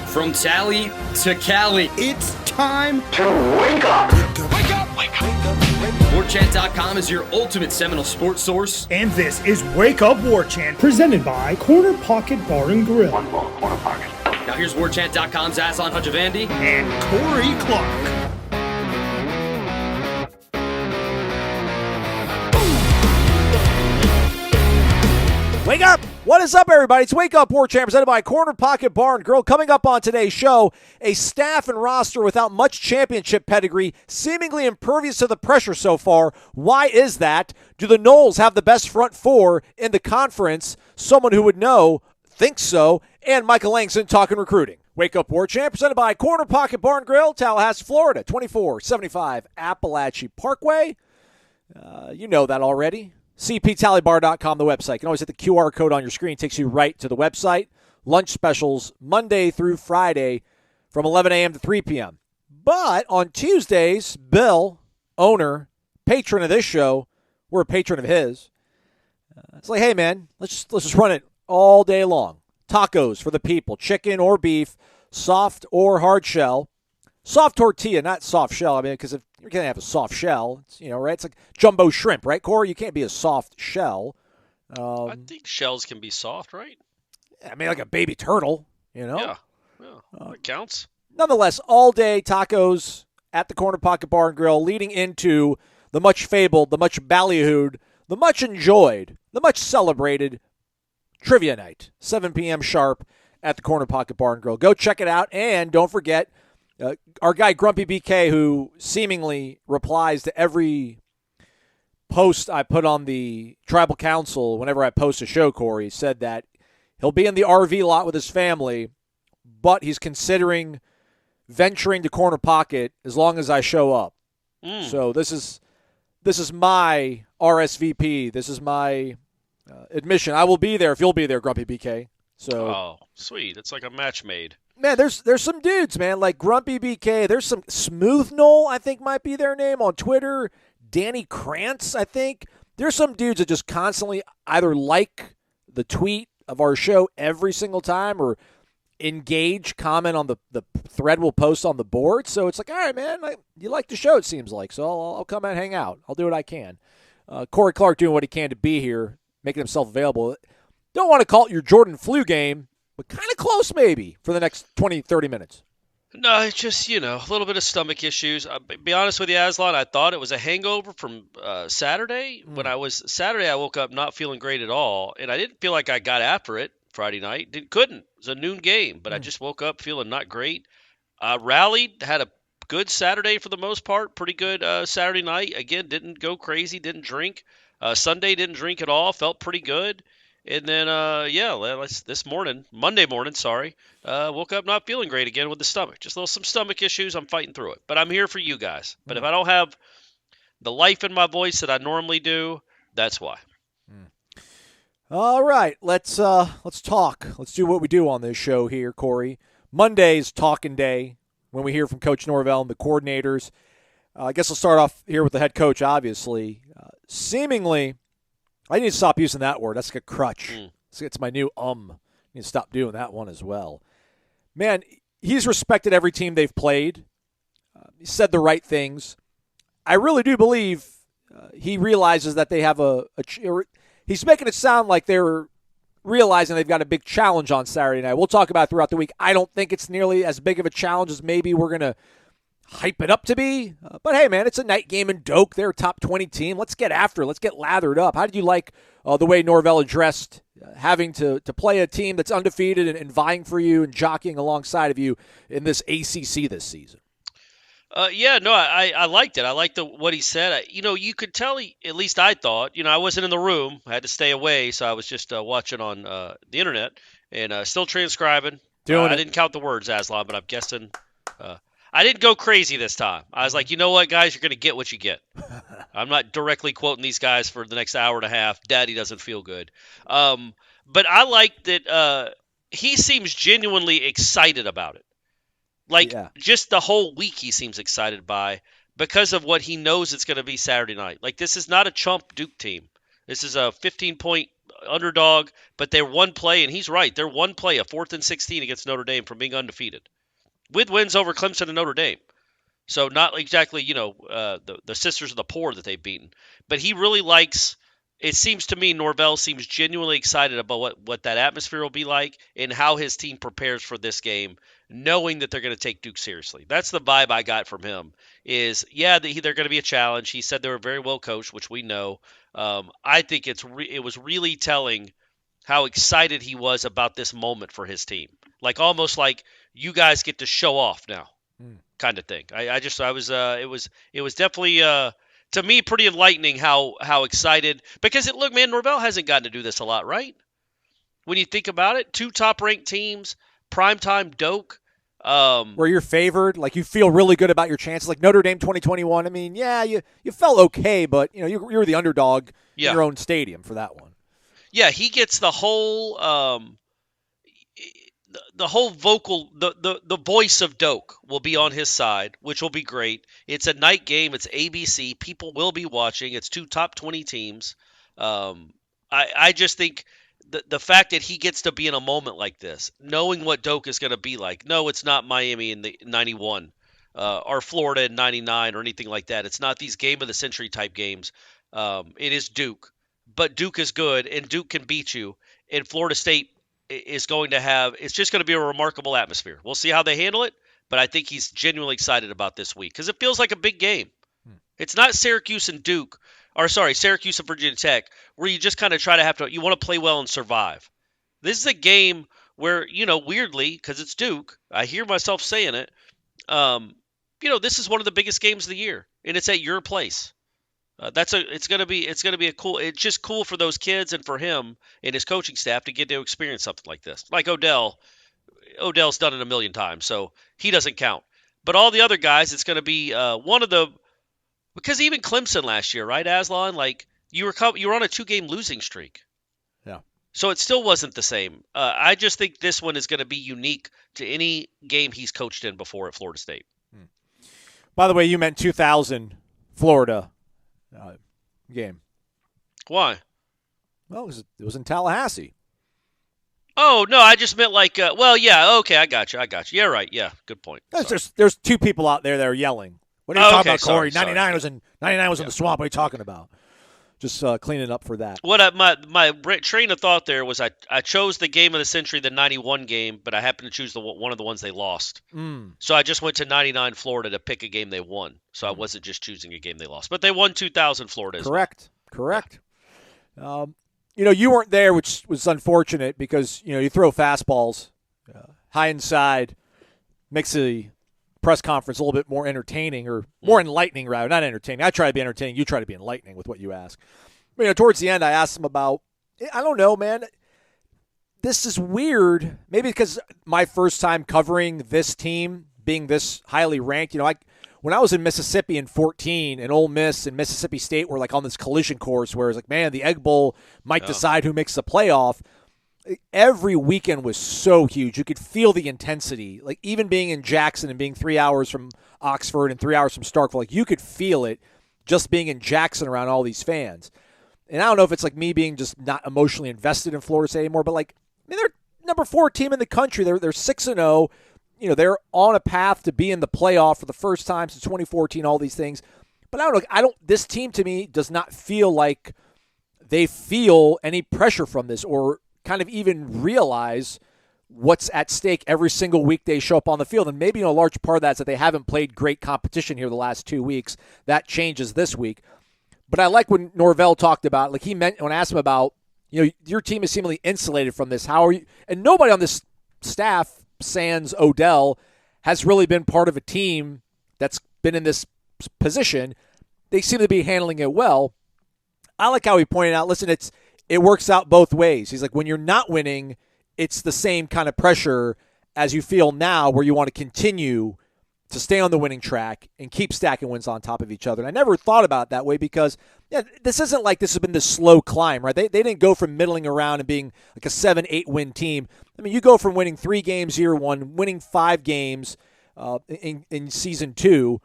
From Tally to Cali, It's time to wake up. Wake up! Wake up! Warchant.com is your ultimate Seminole sports source. And this is Wake Up Warchant, presented by Corner Pocket Bar and Grill. One more corner pocket. Now here's Warchant.com's Aslan Hajavandi And Corey Clark. Wake up! What is up, everybody? It's Wake Up Warchant, presented by Corner Pocket Bar and Grill. Coming up on today's show, a staff and roster without much championship pedigree, seemingly impervious to the pressure so far. Why is that? Do the Noles have the best front four in the conference? Someone who would know thinks so. And Michael Langston talking recruiting. Wake Up Warchant, presented by Corner Pocket Bar and Grill, Tallahassee, Florida, 2475 Appalachia Parkway. You know that already. CPTallybar.com, the website. You can always hit the QR code on your screen. It takes you right to the website. Lunch specials Monday through Friday from 11 a.m. to 3 p.m. But on Tuesdays, Bill, owner, patron of this show, we're a patron of his. It's like, hey, man, let's just run it all day long. Tacos for the people, chicken or beef, soft or hard shell. Soft tortilla, not soft shell. I mean, because if you're going to have a soft shell, it's, right? It's like jumbo shrimp, right, Corey? You can't be a soft shell. I think shells can be soft, right? I mean, like a baby turtle, Yeah, that counts. Nonetheless, all day tacos at the Corner Pocket Bar and Grill, leading into the much fabled, the much ballyhooed, the much enjoyed, the much celebrated trivia night, 7 p.m. sharp at the Corner Pocket Bar and Grill. Go check it out, and don't forget, our guy Grumpy BK, who seemingly replies to every post I put on the Tribal Council whenever I post a show, Corey, said that he'll be in the RV lot with his family, but he's considering venturing to Corner Pocket as long as I show up. So this is my RSVP. This is my admission. I will be there if you'll be there, Grumpy BK. Oh, sweet. It's like a match made. Man, there's some dudes, man, like Grumpy BK. There's some Smooth Knoll, I think might be their name on Twitter. Danny Krantz, I think. There's some dudes that just constantly either like the tweet of our show every single time or engage, comment on the thread we'll post on the board. So it's like, all right, man, you like the show, it seems like. So I'll come and hang out. I'll do what I can. Corey Clark doing what he can to be here, making himself available. Don't want to call it your Jordan flu game, but kind of close maybe for the next 20, 30 minutes. No, it's just, a little bit of stomach issues. Be honest with you, Aslan, I thought it was a hangover from Saturday. Saturday, I woke up not feeling great at all, and I didn't feel like I got after it Friday night. Couldn't. It was a noon game, but I just woke up feeling not great. Rallied, had a good Saturday for the most part, pretty good Saturday night. Again, didn't go crazy, didn't drink. Sunday, didn't drink at all, felt pretty good. And then, Monday morning, woke up not feeling great again with the stomach. Just some stomach issues. I'm fighting through it. But I'm here for you guys. But if I don't have the life in my voice that I normally do, that's why. All right, let's talk. Let's do what we do on this show here, Corey. Monday's talking day when we hear from Coach Norvell and the coordinators. I guess I'll start off here with the head coach, obviously. Seemingly, I need to stop using that word. That's like a crutch. It's my new I need to stop doing that one as well. Man, he's respected every team they've played. He said the right things. I really do believe he realizes that they have he's making it sound like they're realizing they've got a big challenge on Saturday night. We'll talk about it throughout the week. I don't think it's nearly as big of a challenge as maybe we're going to hype it up to be. But, hey, man, it's a night game in Doak. They're a top 20 team. Let's get after it. Let's get lathered up. How did you like the way Norvell addressed having to play a team that's undefeated and vying for you and jockeying alongside of you in this ACC this season? I liked it. I liked what he said. You could tell at least I thought, I wasn't in the room. I had to stay away, so I was just watching on the internet and still transcribing. I didn't count the words, Aslan, but I'm guessing I didn't go crazy this time. I was like, you know what, guys, you're going to get what you get. I'm not directly quoting these guys for the next hour and a half. Daddy doesn't feel good. But I like that he seems genuinely excited about it. Just the whole week he seems excited because of what he knows it's going to be Saturday night. Like, this is not a chump Duke team. This is a 15-point underdog, but they're one play, and he's right. They're one play, a 4th and 16 against Notre Dame from being undefeated, with wins over Clemson and Notre Dame. So not exactly, the sisters of the poor that they've beaten. But he really likes – it seems to me Norvell seems genuinely excited about what that atmosphere will be like and how his team prepares for this game, knowing that they're going to take Duke seriously. That's the vibe I got from him is, they're going to be a challenge. He said they were very well coached, which we know. I think it was really telling how excited he was about this moment for his team. Like almost like you guys get to show off now. Kind of thing. It was definitely to me pretty enlightening how excited, because look, man, Norvell hasn't gotten to do this a lot, right? When you think about it, 2 top-ranked teams, primetime Doak. Where you're favored, like you feel really good about your chances. Like Notre Dame 2021, I mean, yeah, you felt okay, but you were the underdog in your own stadium for that one. Yeah, he gets the whole the voice of Doak will be on his side, which will be great. It's a night game. It's ABC. People will be watching. It's 2 top 20 teams. I just think the fact that he gets to be in a moment like this, knowing what Doak is going to be like. No, it's not Miami in the 91 or Florida in 99 or anything like that. It's not these game of the century type games. It is Duke. But Duke is good, and Duke can beat you. And Florida State is going to have – it's just going to be a remarkable atmosphere. We'll see how they handle it, but I think he's genuinely excited about this week because it feels like a big game. It's not Syracuse and Syracuse and Virginia Tech, where you just kind of you want to play well and survive. This is a game where, weirdly, because it's Duke, I hear myself saying it, this is one of the biggest games of the year, and it's at your place. It's gonna be a cool. It's just cool for those kids and for him and his coaching staff to get to experience something like this. Like Odell's done it a million times, so he doesn't count. But all the other guys, it's gonna be because even Clemson last year, right, Aslan? Like you were on a 2-game losing streak. Yeah. So it still wasn't the same. I just think this one is going to be unique to any game he's coached in before at Florida State. By the way, you meant 2000 Florida. Game. Why? Well, it was in Tallahassee. Oh, no, I just meant like, okay, I got you. Yeah, right. Yeah, good point. There's 2 people out there that are yelling. What are you talking about, Corey? Sorry. 99 was in the swamp. What are you talking about? Just cleaning up for that. My train of thought there was I chose the game of the century, the 91 game, but I happened to choose one of the ones they lost. So I just went to 99 Florida to pick a game they won. So I wasn't just choosing a game they lost. But they won 2000 Florida. Correct. You weren't there, which was unfortunate because, you throw fastballs high inside, makes the press conference a little bit more entertaining or more enlightening, rather. Not entertaining. I try to be entertaining. You try to be enlightening with what you ask. But, towards the end, I asked him about, I don't know, man. This is weird. Maybe because my first time covering this team, being this highly ranked, when I was in Mississippi in 2014 and Ole Miss and Mississippi State were like on this collision course where it's like, man, the Egg Bowl might decide who makes the playoff. Every weekend was so huge. You could feel the intensity. Like even being in Jackson and being 3 hours from Oxford and 3 hours from Starkville, like you could feel it just being in Jackson around all these fans. And I don't know if it's like me being just not emotionally invested in Florida State anymore, but they're number 4 team in the country. They're 6-0. They're on a path to be in the playoff for the first time since 2014, all these things. But I don't know. This team to me does not feel like they feel any pressure from this or kind of even realize what's at stake every single week they show up on the field. And maybe a large part of that is that they haven't played great competition here the last 2 weeks. That changes this week. But I like when Norvell talked about, like when I asked him about, your team is seemingly insulated from this. How are you? And nobody on this staff, sans Odell, has really been part of a team that's been in this position. They seem to be handling it well. I like how he pointed out, listen, it works out both ways. He's like, when you're not winning, it's the same kind of pressure as you feel now where you want to continue to stay on the winning track and keep stacking wins on top of each other. And I never thought about it that way because this isn't like this has been this slow climb, right? They didn't go from middling around and being like a 7-8 win team. I mean, you go from winning 3 games year 1, winning 5 games in season 2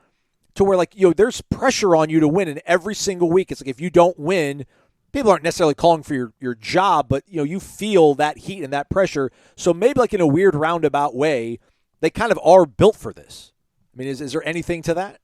to where there's pressure on you to win. And every single week, it's like if you don't win, people aren't necessarily calling for your job, but you feel that heat and that pressure. So maybe like in a weird roundabout way, they kind of are built for this. I mean, is there anything to that?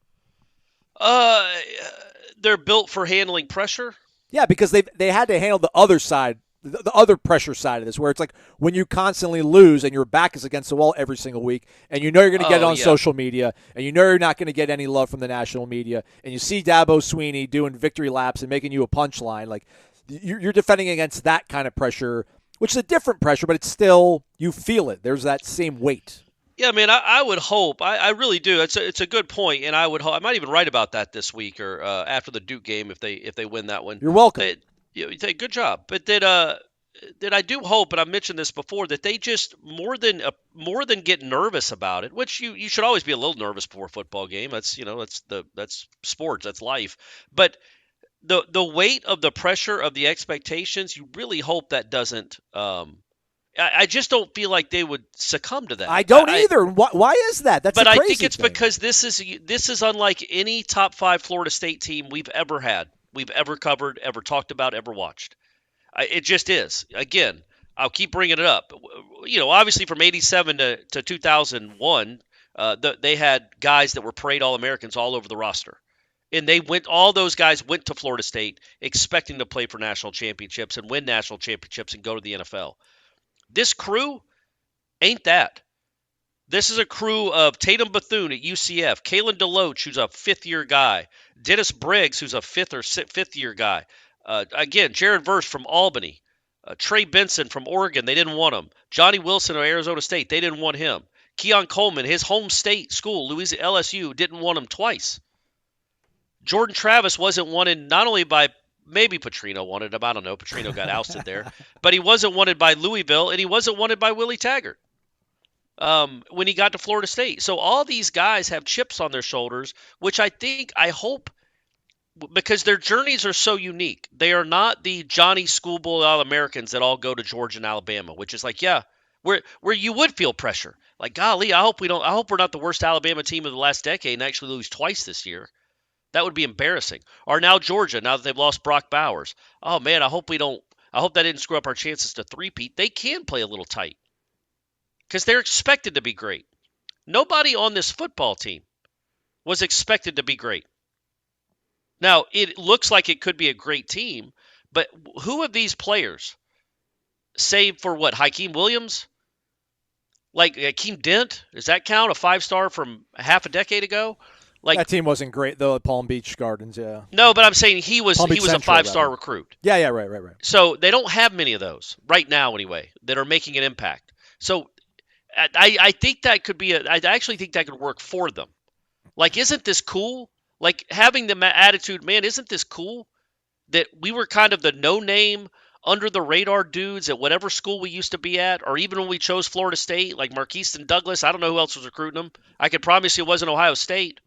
They're built for handling pressure. Yeah, because they had to handle the other side, the other pressure side of this, where it's like when you constantly lose and your back is against the wall every single week, and you're going to get it on social media, and you're not going to get any love from the national media, and you see Dabo Sweeney doing victory laps and making you a punchline, like you're defending against that kind of pressure, which is a different pressure, but it's still, you feel it. There's that same weight. Yeah, man, I would hope. I really do. It's a good point, and I would hope. I might even write about that this week or after the Duke game if they win that one. You're welcome. Good job. But that I do hope, and I mentioned this before, that they just more than get nervous about it, which you should always be a little nervous before a football game. That's that's sports, that's life. But the weight of the pressure of the expectations, you really hope that doesn't. I just don't feel like they would succumb to that. I don't either. Why is that? That's but a crazy I think it's thing. Because this is unlike any top 5 Florida State team we've ever had, we've ever covered, ever talked about, ever watched. It just is. Again, I'll keep bringing it up. Obviously from 87 to 2001, they had guys that were parade All-Americans all over the roster. And all those guys went to Florida State expecting to play for national championships and win national championships and go to the NFL. This crew ain't that. This is a crew of Tatum Bethune at UCF, Kalen DeLoach, who's a fifth-year guy, Dennis Briggs, who's a fifth-year guy. Again, Jared Verse from Albany, Trey Benson from Oregon, they didn't want him. Johnny Wilson of Arizona State, they didn't want him. Keon Coleman, his home state school, LSU, didn't want him twice. Jordan Travis wasn't wanted not only by maybe Petrino wanted him. I don't know. Petrino got ousted there. But he wasn't wanted by Louisville, and he wasn't wanted by Willie Taggart when he got to Florida State. So all these guys have chips on their shoulders, which I hope, because their journeys are so unique. They are not the Johnny Schoolboy All-Americans that all go to Georgia and Alabama, which is like, yeah, where you would feel pressure. Like, golly, I hope we're not the worst Alabama team of the last decade and actually lose twice this year. That would be embarrassing. Or now Georgia, now that they've lost Brock Bowers. Oh, man, I hope that didn't screw up our chances to three-peat. They can play a little tight because they're expected to be great. Nobody on this football team was expected to be great. Now, it looks like it could be a great team, but who of these players, save for what, Hakeem Williams? Like Hakeem Dent? Does that count? A 5-star from half a decade ago? Like, that team wasn't great, though, at Palm Beach Gardens, yeah. No, but I'm saying he was a 5-star recruit. Yeah, right. So they don't have many of those right now, anyway, that are making an impact. So I think that could be I actually think that could work for them. Like, isn't this cool? Like, having the attitude, man, isn't this cool? That we were kind of the no-name, under-the-radar dudes at whatever school we used to be at, or even when we chose Florida State, like Marqueston Douglas. I don't know who else was recruiting them. I could promise you it wasn't Ohio State.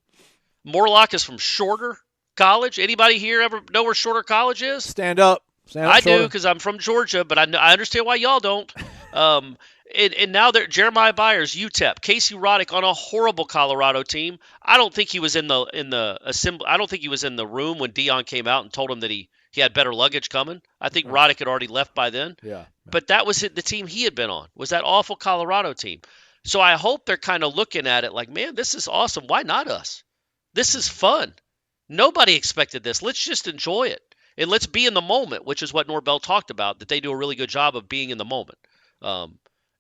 Morlock is from Shorter College. Anybody here ever know where Shorter College is? Stand up. I do, because I'm from Georgia, but I understand why y'all don't. And now Jeremiah Byers, UTEP, Casey Roddick on a horrible Colorado team. I don't think he was in the assembly. I don't think he was in the room when Dion came out and told him that he had better luggage coming. I think Roddick had already left by then. Yeah. But that was the team he had been on, was that awful Colorado team. So I hope they're kind of looking at it like, man, this is awesome. Why not us? This is fun. Nobody expected this. Let's just enjoy it. And let's be in the moment, which is what Norvell talked about, that they do a really good job of being in the moment.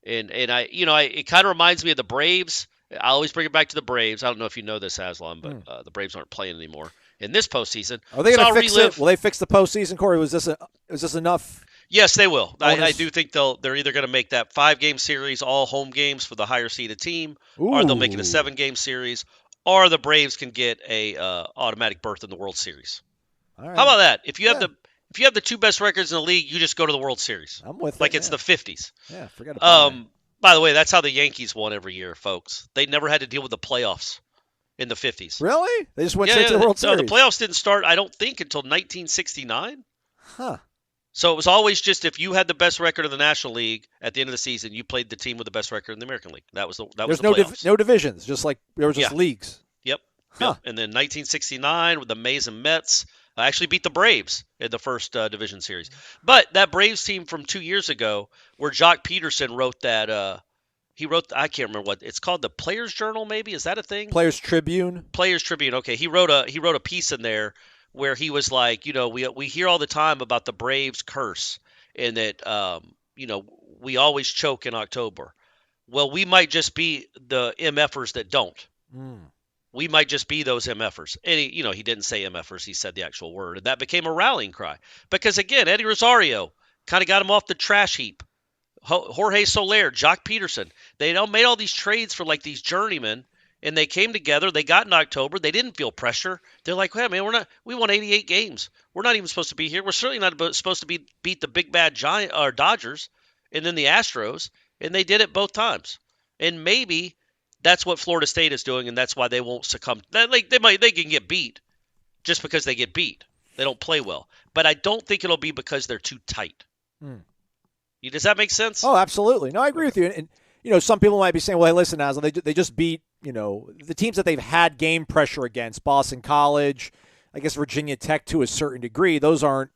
It kind of reminds me of the Braves. I always bring it back to the Braves. I don't know if you know this, Aslan, but the Braves aren't playing anymore in this postseason. Are they going to fix it? Will they fix the postseason, Corey? Was this enough? Yes, they will. I do think they're either going to make that 5-game series all home games for the higher seeded team, or they'll make it a 7-game series, or the Braves can get a automatic berth in the World Series. All right. How about that? If you have the 2 best records in the league, you just go to the World Series. I'm with it. It's the 50s. Yeah, forget about it. By the way, that's how the Yankees won every year, folks. They never had to deal with the playoffs in the 50s. Really? They just went straight to the World Series? No, the playoffs didn't start, I don't think, until 1969. Huh. So it was always just if you had the best record in the National League at the end of the season, you played the team with the best record in the American League. That was the playoffs. No divisions, just like there was just leagues. Yep. Huh. Yep. And then 1969 with the Mays and Mets, Actually beat the Braves in the first division series. But that Braves team from 2 years ago, where Jock Peterson wrote that, I can't remember what it's called, the Players Journal, maybe, is that a thing? Players Tribune. Players Tribune. Okay, he wrote a piece in there where he was like, we hear all the time about the Braves curse and that we always choke in October. Well, we might just be the MFers that don't. We might just be those MFers. And he didn't say MFers, he said the actual word. And that became a rallying cry. Because again, Eddie Rosario kind of got him off the trash heap. Jorge Soler, Jock Peterson, they made all these trades for like these journeymen, and they came together. They got in October. They didn't feel pressure. They're like, "Hey, man, we won 88 games. We're not even supposed to be here. We're certainly not supposed to beat the big bad Dodgers and then the Astros." And they did it both times. And maybe that's what Florida State is doing, and that's why they won't succumb. They can get beat just because they get beat. They don't play well, but I don't think it'll be because they're too tight. Does that make sense? Oh, absolutely. No, I agree with you. And some people might be saying, "Well, hey, listen, Aslan, they just beat the teams that they've had game pressure against, Boston College, I guess Virginia Tech to a certain degree. Those aren't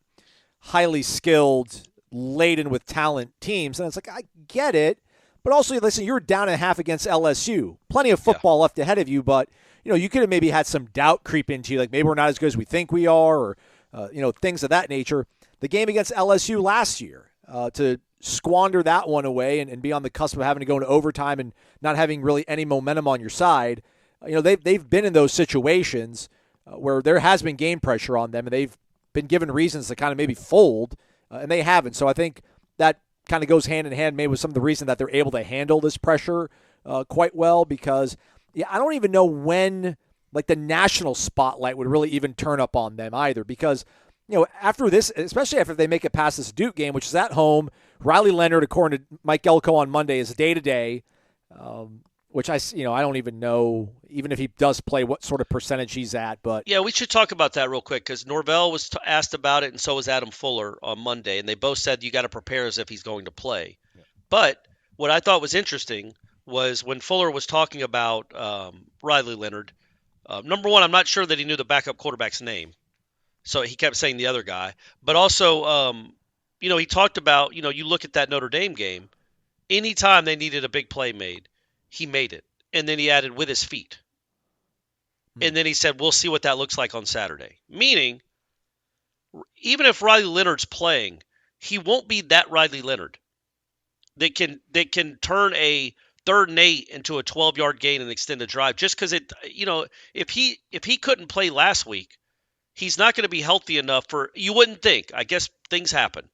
highly skilled, laden with talent teams." And it's like, I get it, but also, listen, you're down a half against LSU. Plenty of football left ahead of you, but you could have maybe had some doubt creep into you, like maybe we're not as good as we think we are, or things of that nature. The game against LSU last year, to squander that one away and be on the cusp of having to go into overtime and not having really any momentum on your side. They've been in those situations where there has been game pressure on them, and they've been given reasons to kind of maybe fold, and they haven't. So I think that kind of goes hand in hand maybe with some of the reason that they're able to handle this pressure quite well, because I don't even know when like the national spotlight would really even turn up on them either, because after this, especially after they make it past this Duke game, which is at home, Riley Leonard, according to Mike Elko on Monday, is day-to-day, which I don't even know, even if he does play, what sort of percentage he's at. But yeah, we should talk about that real quick, because Norvell was asked about it, and so was Adam Fuller on Monday, and they both said you got to prepare as if he's going to play. Yeah. But what I thought was interesting was when Fuller was talking about Riley Leonard, number one, I'm not sure that he knew the backup quarterback's name. So he kept saying the other guy. But also, he talked about, you look at that Notre Dame game, anytime they needed a big play made, he made it. And then he added with his feet. And then he said, we'll see what that looks like on Saturday. Meaning, even if Riley Leonard's playing, he won't be that Riley Leonard that can turn a 3rd and 8 into a 12-yard gain and extend a drive. Just because if he couldn't play last week, he's not going to be healthy enough you wouldn't think. I guess things happen.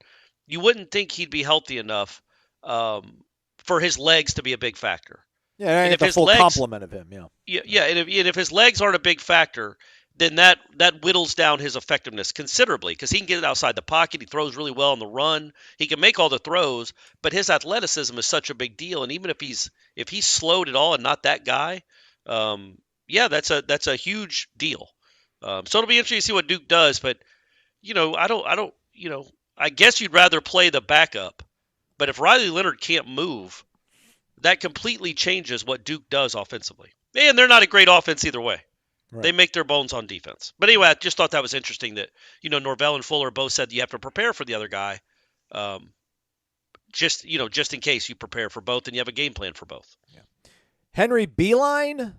You wouldn't think he'd be healthy enough for his legs to be a big factor. Yeah, and if his full complement of him, Yeah, and if his legs aren't a big factor, then that whittles down his effectiveness considerably, because he can get it outside the pocket. He throws really well on the run. He can make all the throws, but his athleticism is such a big deal. And even if he's slowed at all and not that guy, that's a huge deal. So it'll be interesting to see what Duke does, but I guess you'd rather play the backup. But if Riley Leonard can't move, that completely changes what Duke does offensively. And they're not a great offense either way. Right. They make their bones on defense. But anyway, I just thought that was interesting that Norvell and Fuller both said you have to prepare for the other guy, just in case you prepare for both and you have a game plan for both. Yeah. Henry Beeline,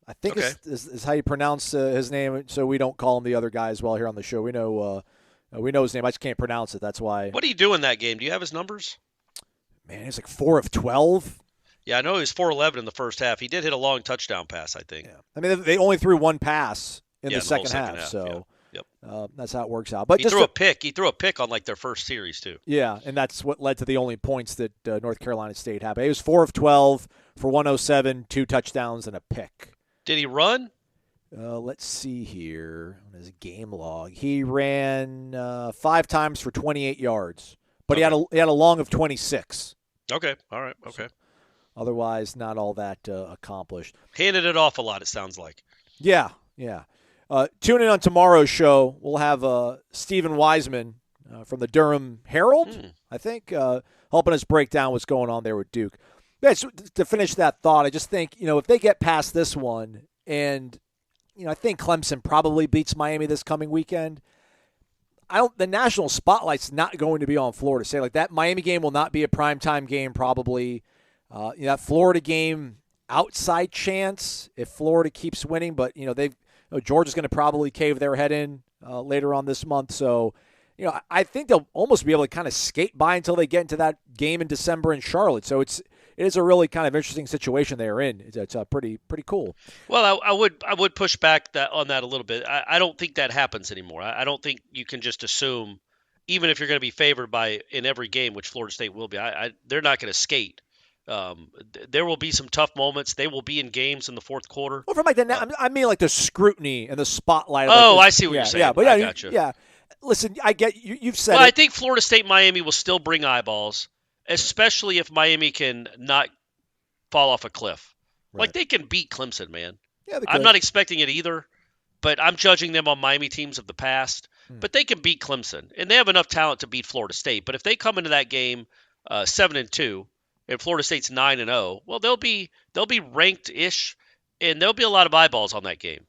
I think is how you pronounce his name, so we don't call him the other guy as well here on the show. We know his name. I just can't pronounce it. That's why. What did he do in that game? Do you have his numbers? Man, he's like 4 of 12. Yeah, I know he was 4-11 in the first half. He did hit a long touchdown pass, I think. Yeah. I mean, they only threw one pass in the second half, so that's how it works out. But he threw a pick. He threw a pick on like their first series too. Yeah, and that's what led to the only points that North Carolina State had. He was 4 of 12 for 107, 2 touchdowns and a pick. Did he run? Let's see here on his game log. He ran 5 times for 28 yards, but he had a long of 26. Okay. All right. Okay. So, otherwise, not all that accomplished. Handed it off a lot, it sounds like. Yeah. Tune in on tomorrow's show. We'll have Stephen Wiseman from the Durham Herald, I think, helping us break down what's going on there with Duke. Yeah, so to finish that thought, I just think, if they get past this one, and, I think Clemson probably beats Miami this coming weekend, the national spotlight's not going to be on Florida State. Like that Miami game will not be a primetime game probably. That Florida game, outside chance if Florida keeps winning, but Georgia's going to probably cave their head in later on this month. So, I think they'll almost be able to kind of skate by until they get into that game in December in Charlotte. So it is a really kind of interesting situation they're in. It's pretty cool. Well, I would push back on that a little bit. I don't think that happens anymore. I don't think you can just assume, even if you're going to be favored in every game, which Florida State will be, they're not going to skate. There will be some tough moments. They will be in games in the fourth quarter. Well, from like I mean like the scrutiny and the spotlight. I see what you're saying. Yeah, but I got you. Yeah. Listen, I get you. You've said. Well, I think Florida State Miami will still bring eyeballs, especially if Miami can not fall off a cliff. Right. Like they can beat Clemson, man. Yeah, I'm not expecting it either, but I'm judging them on Miami teams of the past. But they can beat Clemson, and they have enough talent to beat Florida State. But if they come into that game 7-2, and Florida State's 9-0, well, they'll be ranked-ish, and there'll be a lot of eyeballs on that game,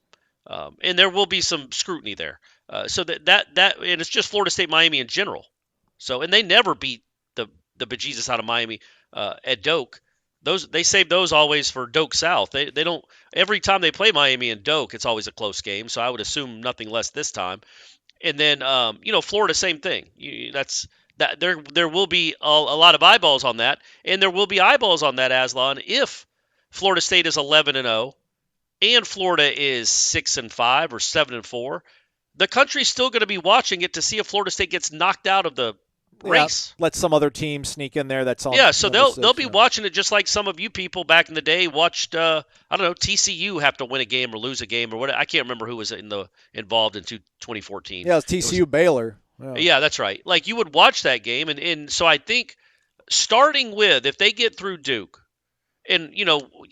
and there will be some scrutiny there. So that and it's just Florida State Miami in general. So and they never beat the bejesus out of Miami at Doak. They save those always for Doak South. They don't every time they play Miami and Doak, it's always a close game. So I would assume nothing less this time. And then Florida, same thing. There will be a lot of eyeballs on that, and there will be eyeballs on that, Aslan, if Florida State is 11-0 and Florida is 6-5 or 7-4. The country's still going to be watching it to see if Florida State gets knocked out of the race. Let some other team sneak in there. That's all. Yeah, so they'll be watching it just like some of you people back in the day watched. TCU have to win a game or lose a game or what? I can't remember who was involved in 2014. Yeah, it was TCU Baylor. Yeah, that's right. Like you would watch that game, and so I think starting with if they get through Duke, and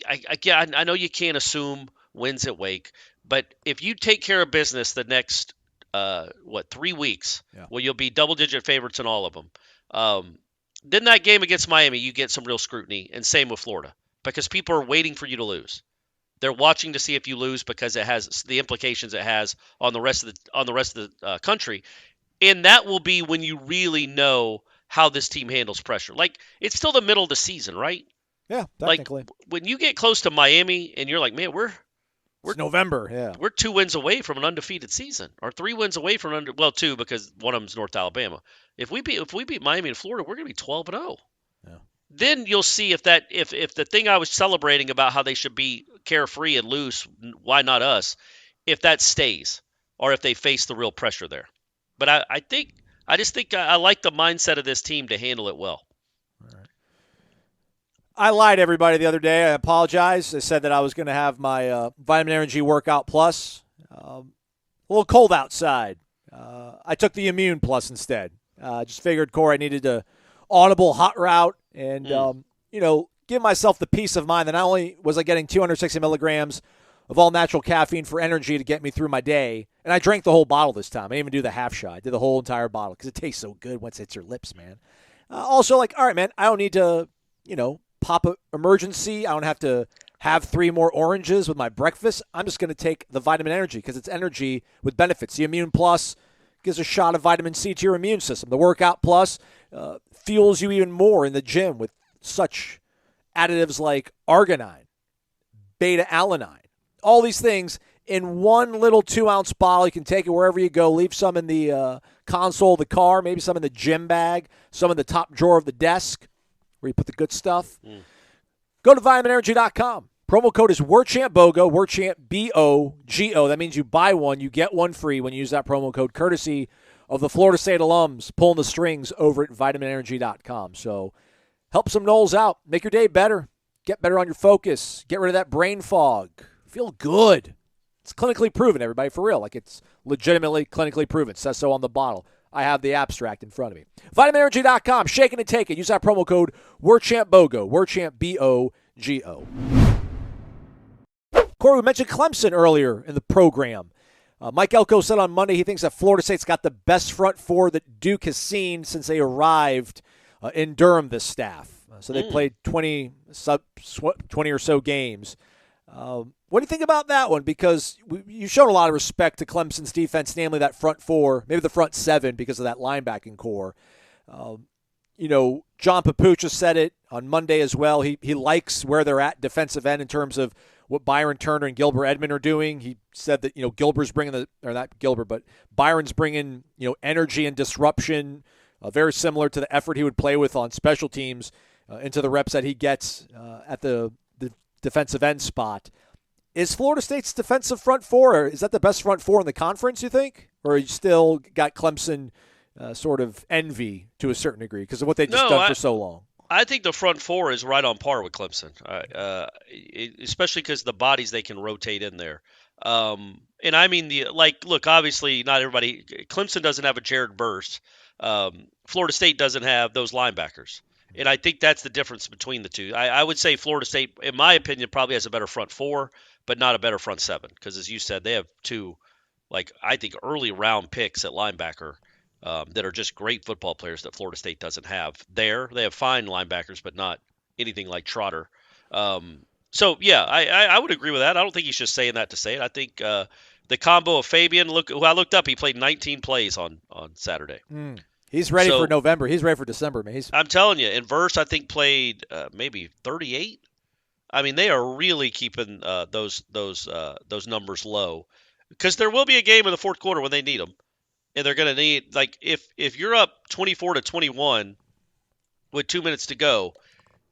I know you can't assume wins at Wake, but if you take care of business the next 3 weeks, well, you'll be double-digit favorites in all of them. Then that game against Miami, you get some real scrutiny, and same with Florida, because people are waiting for you to lose. They're watching to see if you lose because it has the implications it has on the rest of the country, and that will be when you really know how this team handles pressure. Like it's still the middle of the season, right? Yeah, technically. Like when you get close to Miami, and you're like, man, it's November. Yeah, we're 2 wins away from an undefeated season, or 3 wins away from 2 because one of them's North Alabama. If we beat Miami and Florida, we're going to be 12-0. Yeah. Then you'll see if the thing I was celebrating about how they should be carefree and loose, why not us? If that stays, or if they face the real pressure there. But I just think I like the mindset of this team to handle it well. I lied to everybody the other day. I apologize. I said that I was going to have my Vitamin Energy Workout Plus. A little cold outside. I took the Immune Plus instead. Just figured, Corey, I needed to audible hot route and, give myself the peace of mind that not only was I getting 260 milligrams of all natural caffeine for energy to get me through my day, and I drank the whole bottle this time. I didn't even do the half shot. I did the whole entire bottle because it tastes so good once it hits your lips, man. Also, all right, man, I don't need to, pop an emergency. I don't have to have 3 more oranges with my breakfast. I'm just going to take the Vitamin Energy because it's energy with benefits. The Immune Plus gives a shot of vitamin C to your immune system. The Workout Plus fuels you even more in the gym with such additives like arginine, beta-alanine, all these things in one little 2-ounce bottle. You can take it wherever you go. Leave some in the console of the car, maybe some in the gym bag, some in the top drawer of the desk, where you put the good stuff. Go to vitaminenergy.com. Promo code is WarchantBOGO, Warchant BOGO. That means you buy one, you get one free when you use that promo code, courtesy of the Florida State alums pulling the strings over at vitaminenergy.com. So help some Noles out. Make your day better. Get better on your focus. Get rid of that brain fog. Feel good. It's clinically proven, everybody, for real. Like it's legitimately clinically proven. It says so on the bottle. I have the abstract in front of me. VitaminEnergy.com. Shake it and take it. Use that promo code WarchantBOGO. Warchant BOGO. Corey, we mentioned Clemson earlier in the program. Mike Elko said on Monday he thinks that Florida State's got the best front four that Duke has seen since they arrived in Durham, this staff. So they played 20 or so games. What do you think about that one? Because you've shown a lot of respect to Clemson's defense, namely that front four, maybe the front seven because of that linebacking core. John Papucha said it on Monday as well. He likes where they're at defensive end in terms of what Byron Turner and Gilbert Edmond are doing. He said that, Gilbert's bringing Byron's bringing, energy and disruption, very similar to the effort he would play with on special teams into the reps that he gets at the defensive end spot. Is Florida State's defensive front four, or is that the best front four in the conference, you think? Or you still got Clemson sort of envy to a certain degree because of what they've just done for so long? I think the front four is right on par with Clemson, especially because the bodies they can rotate in there. And I mean, look, obviously not everybody – Clemson doesn't have a Jared Verse. Florida State doesn't have those linebackers. And I think that's the difference between the two. I would say Florida State, in my opinion, probably has a better front four, but not a better front seven. Because as you said, they have two, I think, early round picks at linebacker that are just great football players that Florida State doesn't have. They have fine linebackers, but not anything like Trotter. So, yeah, I would agree with that. I don't think he's just saying that to say it. I think the combo of Fabian, who I looked up, he played 19 plays on Saturday. He's ready for November. He's ready for December, man. I'm telling you, and Verse, I think, played maybe 38. I mean, they are really keeping those numbers low because there will be a game in the fourth quarter when they need them, and they're going to need if you're up 24-21 with 2 minutes to go,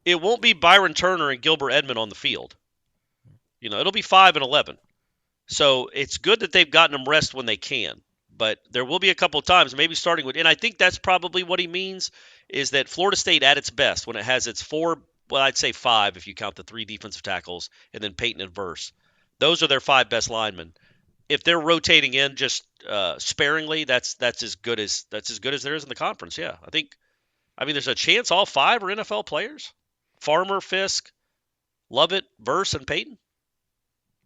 it won't be Byron Turner and Gilbert Edmond on the field. It'll be 5 and 11. So it's good that they've gotten them rest when they can. But there will be a couple of times, maybe starting with, and I think that's probably what he means, is that Florida State at its best, when it has its I'd say 5 if you count the 3 defensive tackles, and then Peyton and Verse. Those are their 5 best linemen. If they're rotating in just sparingly, that's as good as there is in the conference. Yeah, I mean, there's a chance all 5 are NFL players: Farmer, Fisk, Lovett, Verse, and Peyton.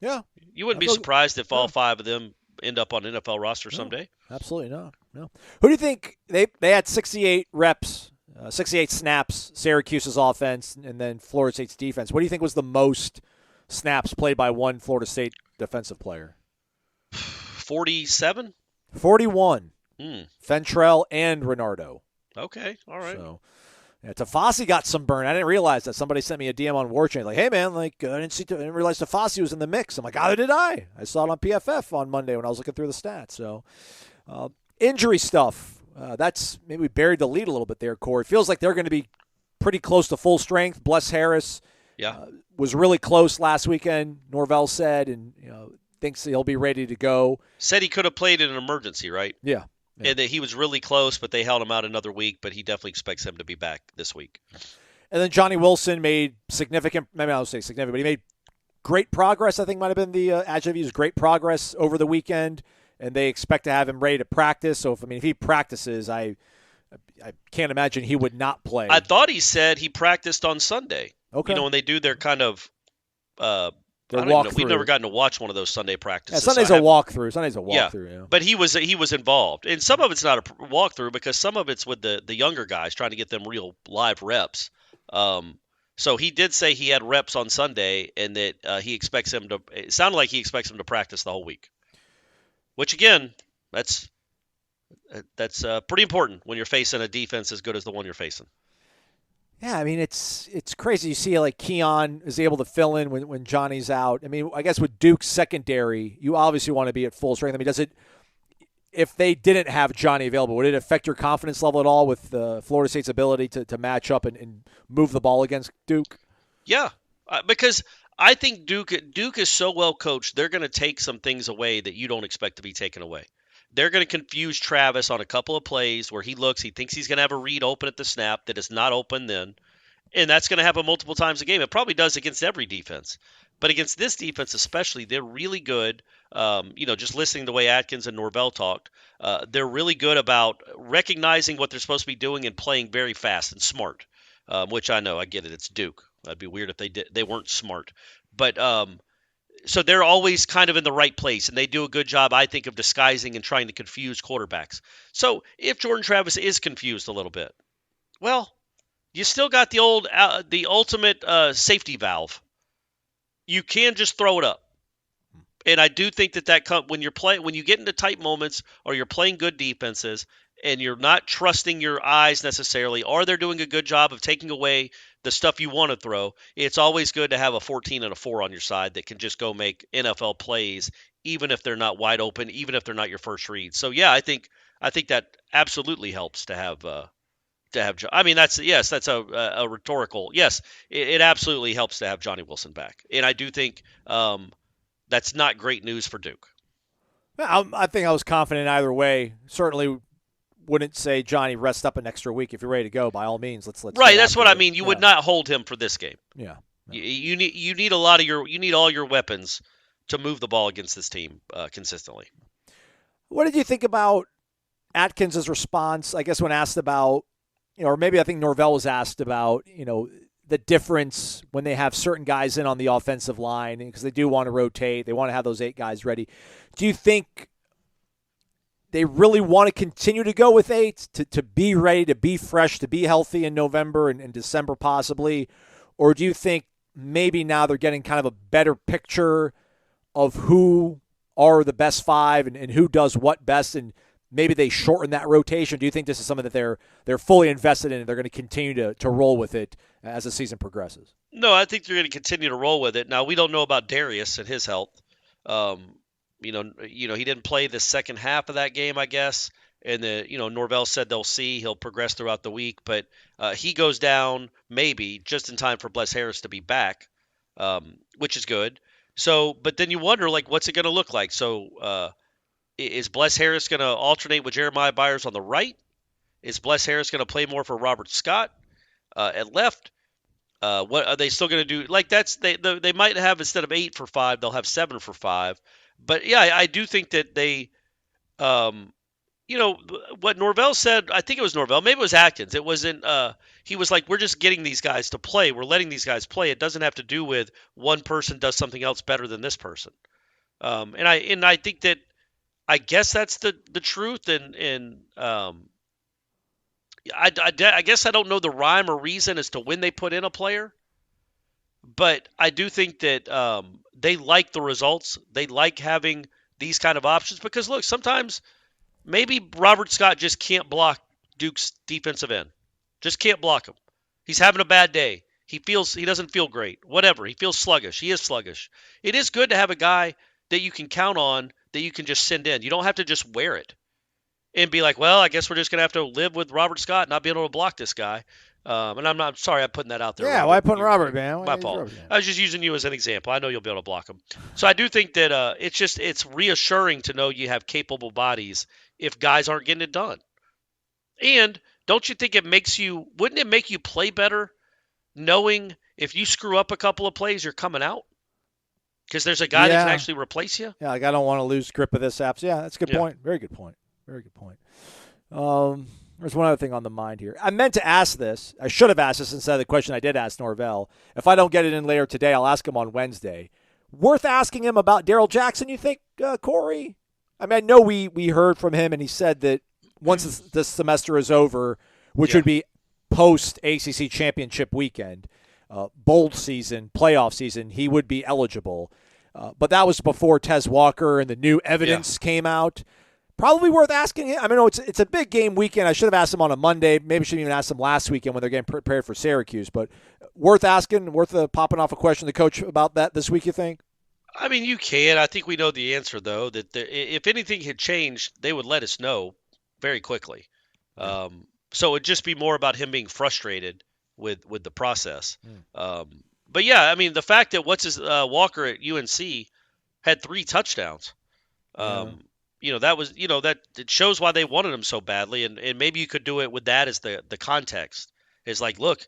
Yeah, you wouldn't be surprised if all 5 of them end up on NFL roster someday. Absolutely not. No. Who do you think they had 68 reps, 68 snaps, Syracuse's offense, and then Florida State's defense? What do you think was the most snaps played by one Florida State defensive player? 47? 41. Fentrell and Renardo. Okay, all right. So, Tallahassee got some burn. I didn't realize that. Somebody sent me a DM on Warchant like, hey, man, I didn't realize Tallahassee was in the mix. I'm like, how did I? I saw it on PFF on Monday when I was looking through the stats. So, injury stuff. That's maybe we buried the lead a little bit there, Corey. Feels like they're going to be pretty close to full strength. Bless Harris was really close last weekend, Norvell said, and thinks he'll be ready to go. Said he could have played in an emergency, right? Yeah. And that he was really close, but they held him out another week, but he definitely expects him to be back this week. And then Johnny Wilson made significant, maybe I don't say significant, but he made great progress. I think might have been the adjective used, great progress over the weekend, and they expect to have him ready to practice. So, if he practices, I can't imagine he would not play. I thought he said he practiced on Sunday. Okay. When they do their kind of we've never gotten to watch one of those Sunday practices. Yeah, Sunday's a walkthrough. Yeah. But he was involved, and some of it's not a walkthrough because some of it's with the younger guys trying to get them real live reps. So he did say he had reps on Sunday, and that he expects him to. It sounded like he expects him to practice the whole week, which again, that's pretty important when you're facing a defense as good as the one you're facing. Yeah, it's crazy. You see like Keon is able to fill in when Johnny's out. I guess with Duke's secondary, you obviously want to be at full strength. Does it, if they didn't have Johnny available, would it affect your confidence level at all with Florida State's ability to match up and move the ball against Duke? Yeah, because I think Duke is so well coached, they're going to take some things away that you don't expect to be taken away. They're going to confuse Travis on a couple of plays where he thinks he's going to have a read open at the snap that is not open then. And that's going to happen multiple times a game. It probably does against every defense. But against this defense especially, they're really good. Just listening to the way Atkins and Norvell talked, they're really good about recognizing what they're supposed to be doing and playing very fast and smart, which I know. I get it. It's Duke. That'd be weird if they weren't smart. But so they're always kind of in the right place, and they do a good job, I think, of disguising and trying to confuse quarterbacks. So if Jordan Travis is confused a little bit, well, you still got the ultimate safety valve. you can just throw it up. And I do think that when you get into tight moments or you're playing good defenses and you're not trusting your eyes necessarily, or they're doing a good job of taking away the stuff you want to throw, it's always good to have a 14 and a 4 on your side that can just go make NFL plays, even if they're not wide open, even if they're not your first read. So yeah, I think that absolutely helps to have. I mean, that's a rhetorical yes. It absolutely helps to have Johnny Wilson back, and I do think. That's not great news for Duke. I think I was confident either way. Certainly wouldn't say, Johnny, rest up an extra week if you're ready to go. By all means, let's. Right, that's what I mean. You would not hold him for this game. Yeah. You need all your weapons to move the ball against this team consistently. What did you think about Atkins' response? I guess when asked about, or maybe I think Norvell was asked about, the difference when they have certain guys in on the offensive line, because they do want to rotate. They want to have those 8 guys ready. Do you think they really want to continue to go with 8 to be ready, to be fresh, to be healthy in November and December possibly? Or do you think maybe now they're getting kind of a better picture of who are the best 5 and who does what best, and maybe they shorten that rotation? Do you think this is something that they're fully invested in and they're going to continue to roll with it as the season progresses? No, I think they're going to continue to roll with it. Now, we don't know about Darius and his health. He didn't play the second half of that game, I guess. And Norvell said they'll see. He'll progress throughout the week, but he goes down maybe just in time for Bless Harris to be back, which is good. So, but then you wonder, what's it going to look like? So, is Bless Harris going to alternate with Jeremiah Byers on the right? Is Bless Harris going to play more for Robert Scott at left? What are they still going to do? They might have, instead of 8 for 5, they'll have 7 for 5. But yeah, I do think that they, what Norvell said. I think it was Norvell. Maybe it was Atkins. It wasn't. He was like, we're just getting these guys to play. We're letting these guys play. It doesn't have to do with one person does something else better than this person. And I think that. I guess that's the truth, and I guess I don't know the rhyme or reason as to when they put in a player, but I do think that they like the results. They like having these kind of options because, look, sometimes maybe Robert Scott just can't block Duke's defensive end. Just can't block him. He's having a bad day. He doesn't feel great. Whatever. He feels sluggish. He is sluggish. It is good to have a guy that you can count on, that you can just send in. You don't have to just wear it and be like, well, I guess we're just going to have to live with Robert Scott, not being able to block this guy. And I'm sorry I'm putting that out there. Yeah, Robert. why putting Robert, man? My fault. I was just using you as an example. I know you'll be able to block him. So I do think that it's reassuring to know you have capable bodies if guys aren't getting it done. And don't you think wouldn't it make you play better knowing if you screw up a couple of plays, you're coming out? Because there's a guy that can actually replace you? Yeah, I don't want to lose grip of this app. So yeah, that's a good point. Very good point. Very good point. There's one other thing on the mind here. I meant to ask this. I should have asked this instead of the question I did ask Norvell. If I don't get it in later today, I'll ask him on Wednesday. Worth asking him about Daryl Jackson, you think, Corey? I mean, I know we heard from him, and he said that once this semester is over, which would be post-ACC championship weekend, bowl season, playoff season, he would be eligible. But that was before Tez Walker and the new evidence came out. Probably worth asking him. I mean, it's a big game weekend. I should have asked him on a Monday. Maybe shouldn't even ask him last weekend when they're getting prepared for Syracuse. But worth asking, worth popping off a question to the coach about that this week, you think? I mean, you can. I think we know the answer, though, that if anything had changed, they would let us know very quickly. So it would just be more about him being frustrated with the process. But, yeah, I mean, the fact that Walker at UNC had 3 touchdowns, that was, that it shows why they wanted him so badly. And maybe you could do it with that as the context. It's like, look,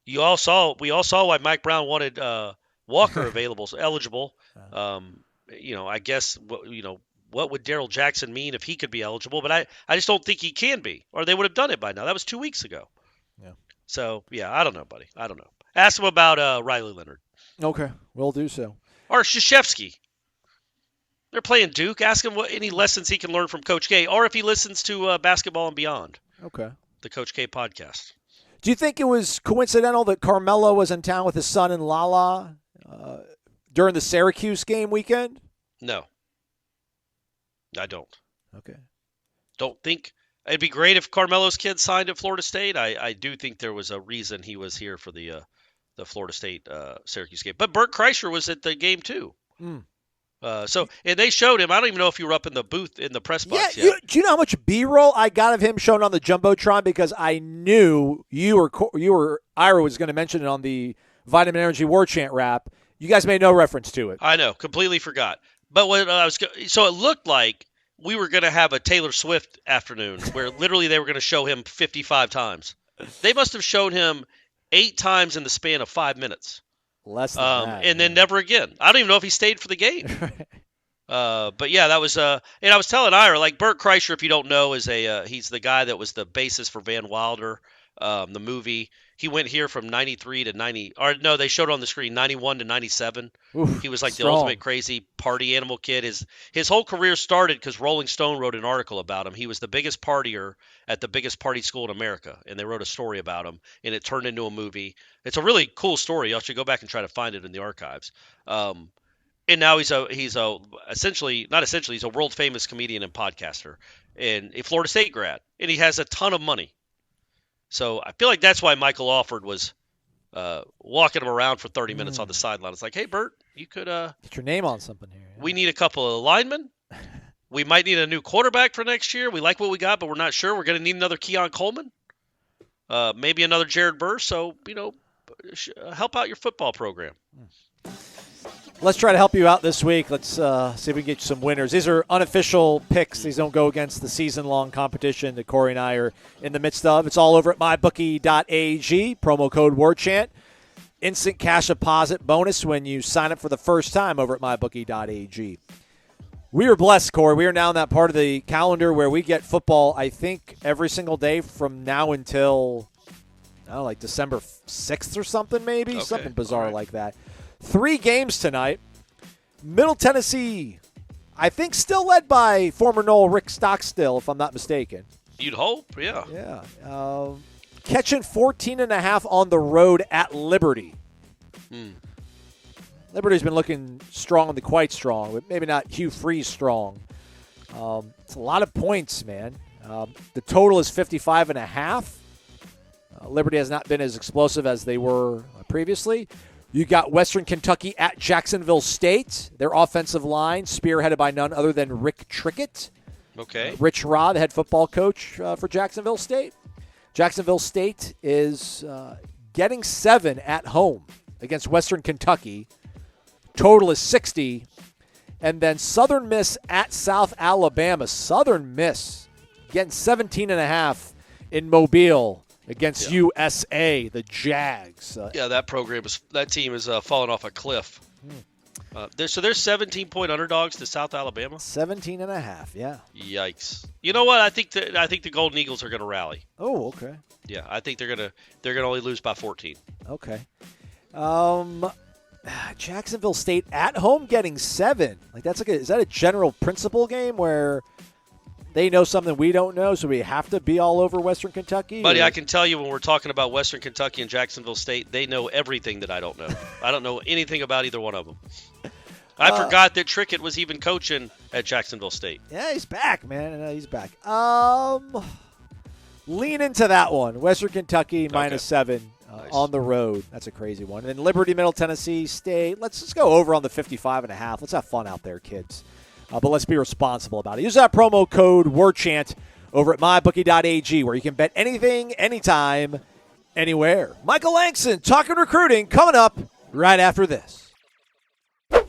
we all saw why Mike Brown wanted Walker eligible. I guess, what would Daryl Jackson mean if he could be eligible? But I just don't think he can be, or they would have done it by now. That was 2 weeks ago. Yeah. So, yeah, I don't know, buddy. I don't know. Ask him about Riley Leonard. Okay, we'll do so. Or Krzyzewski. They're playing Duke. Ask him any lessons he can learn from Coach K, or if he listens to Basketball and Beyond. Okay. The Coach K podcast. Do you think it was coincidental that Carmelo was in town with his son and Lala during the Syracuse game weekend? No, I don't. Okay. Don't think it'd be great if Carmelo's kid signed at Florida State. I do think there was a reason he was here for the Florida State Syracuse game. But Bert Kreischer was at the game too. Mm. And they showed him. I don't even know if you were up in the booth in the press box yet. Do you know how much B-roll I got of him shown on the Jumbotron? Because I knew you or Ira was going to mention it on the Vitamin Energy Warchant rap. You guys made no reference to it. I know, completely forgot. But what so it looked like we were going to have a Taylor Swift afternoon where literally they were going to show him 55 times. They must have shown him 8 times in the span of 5 minutes. Less than that. And then never again. I don't even know if he stayed for the game. But yeah, that was and I was telling Ira, like Bert Kreischer, if you don't know, is he's the guy that was the basis for Van Wilder, the movie. He went here from 93 to 90, or no, they showed it on the screen, 91 to 97. Oof, he was like strong. The ultimate crazy party animal kid. His whole career started because Rolling Stone wrote an article about him. He was the biggest partier at the biggest party school in America, and they wrote a story about him, and it turned into a movie. It's a really cool story. Y'all should go back and try to find it in the archives. And now he's a world famous comedian and podcaster, and a Florida State grad, and he has a ton of money. So I feel like that's why Michael Alford was walking him around for 30 minutes on the sideline. It's like, hey, Bert, you could get your name on something here. Yeah. We need a couple of linemen. We might need a new quarterback for next year. We like what we got, but we're not sure. We're going to need another Keon Coleman, maybe another Jared Burr. So, help out your football program. Let's try to help you out this week. Let's see if we can get you some winners. These are unofficial picks. These don't go against the season-long competition that Corey and I are in the midst of. It's all over at mybookie.ag. Promo code WARCHANT. Instant cash deposit bonus when you sign up for the first time over at mybookie.ag. We are blessed, Corey. We are now in that part of the calendar where we get football, I think, every single day from now until, like December 6th or something maybe. Okay. Something bizarre like that. 3 games tonight. Middle Tennessee, I think still led by former Nole Rick Stockstill, if I'm not mistaken. You'd hope, yeah. Yeah. Catching 14.5 on the road at Liberty. Liberty's been looking strong, quite strong, but maybe not Hugh Freeze strong. It's a lot of points, man. The total is 55.5. Liberty has not been as explosive as they were previously. You got Western Kentucky at Jacksonville State. Their offensive line, spearheaded by none other than Rick Trickett. Okay. Rich Rod, the head football coach for Jacksonville State. Jacksonville State is getting 7 at home against Western Kentucky. Total is 60. And then Southern Miss at South Alabama. Southern Miss getting 17.5 in Mobile against USA, the Jags. That team is falling off a cliff. They're 17-point underdogs to South Alabama. 17.5, yeah. Yikes! You know what? I think the Golden Eagles are going to rally. Oh, okay. Yeah, I think they're gonna only lose by 14. Okay. Jacksonville State at home getting 7. Like is that a general principle game where they know something we don't know, so we have to be all over Western Kentucky? Buddy, I can tell you when we're talking about Western Kentucky and Jacksonville State, they know everything that I don't know. I don't know anything about either one of them. I forgot that Trickett was even coaching at Jacksonville State. Yeah, he's back, man. He's back. Lean into that one. Western Kentucky minus 7 Nice. on the road. That's a crazy one. And then Liberty, Middle Tennessee State. Let's go over on the 55.5. Let's have fun out there, kids. But let's be responsible about it. Use that promo code WARCHANT over at mybookie.ag where you can bet anything, anytime, anywhere. Michael Langston, talking recruiting, coming up right after this.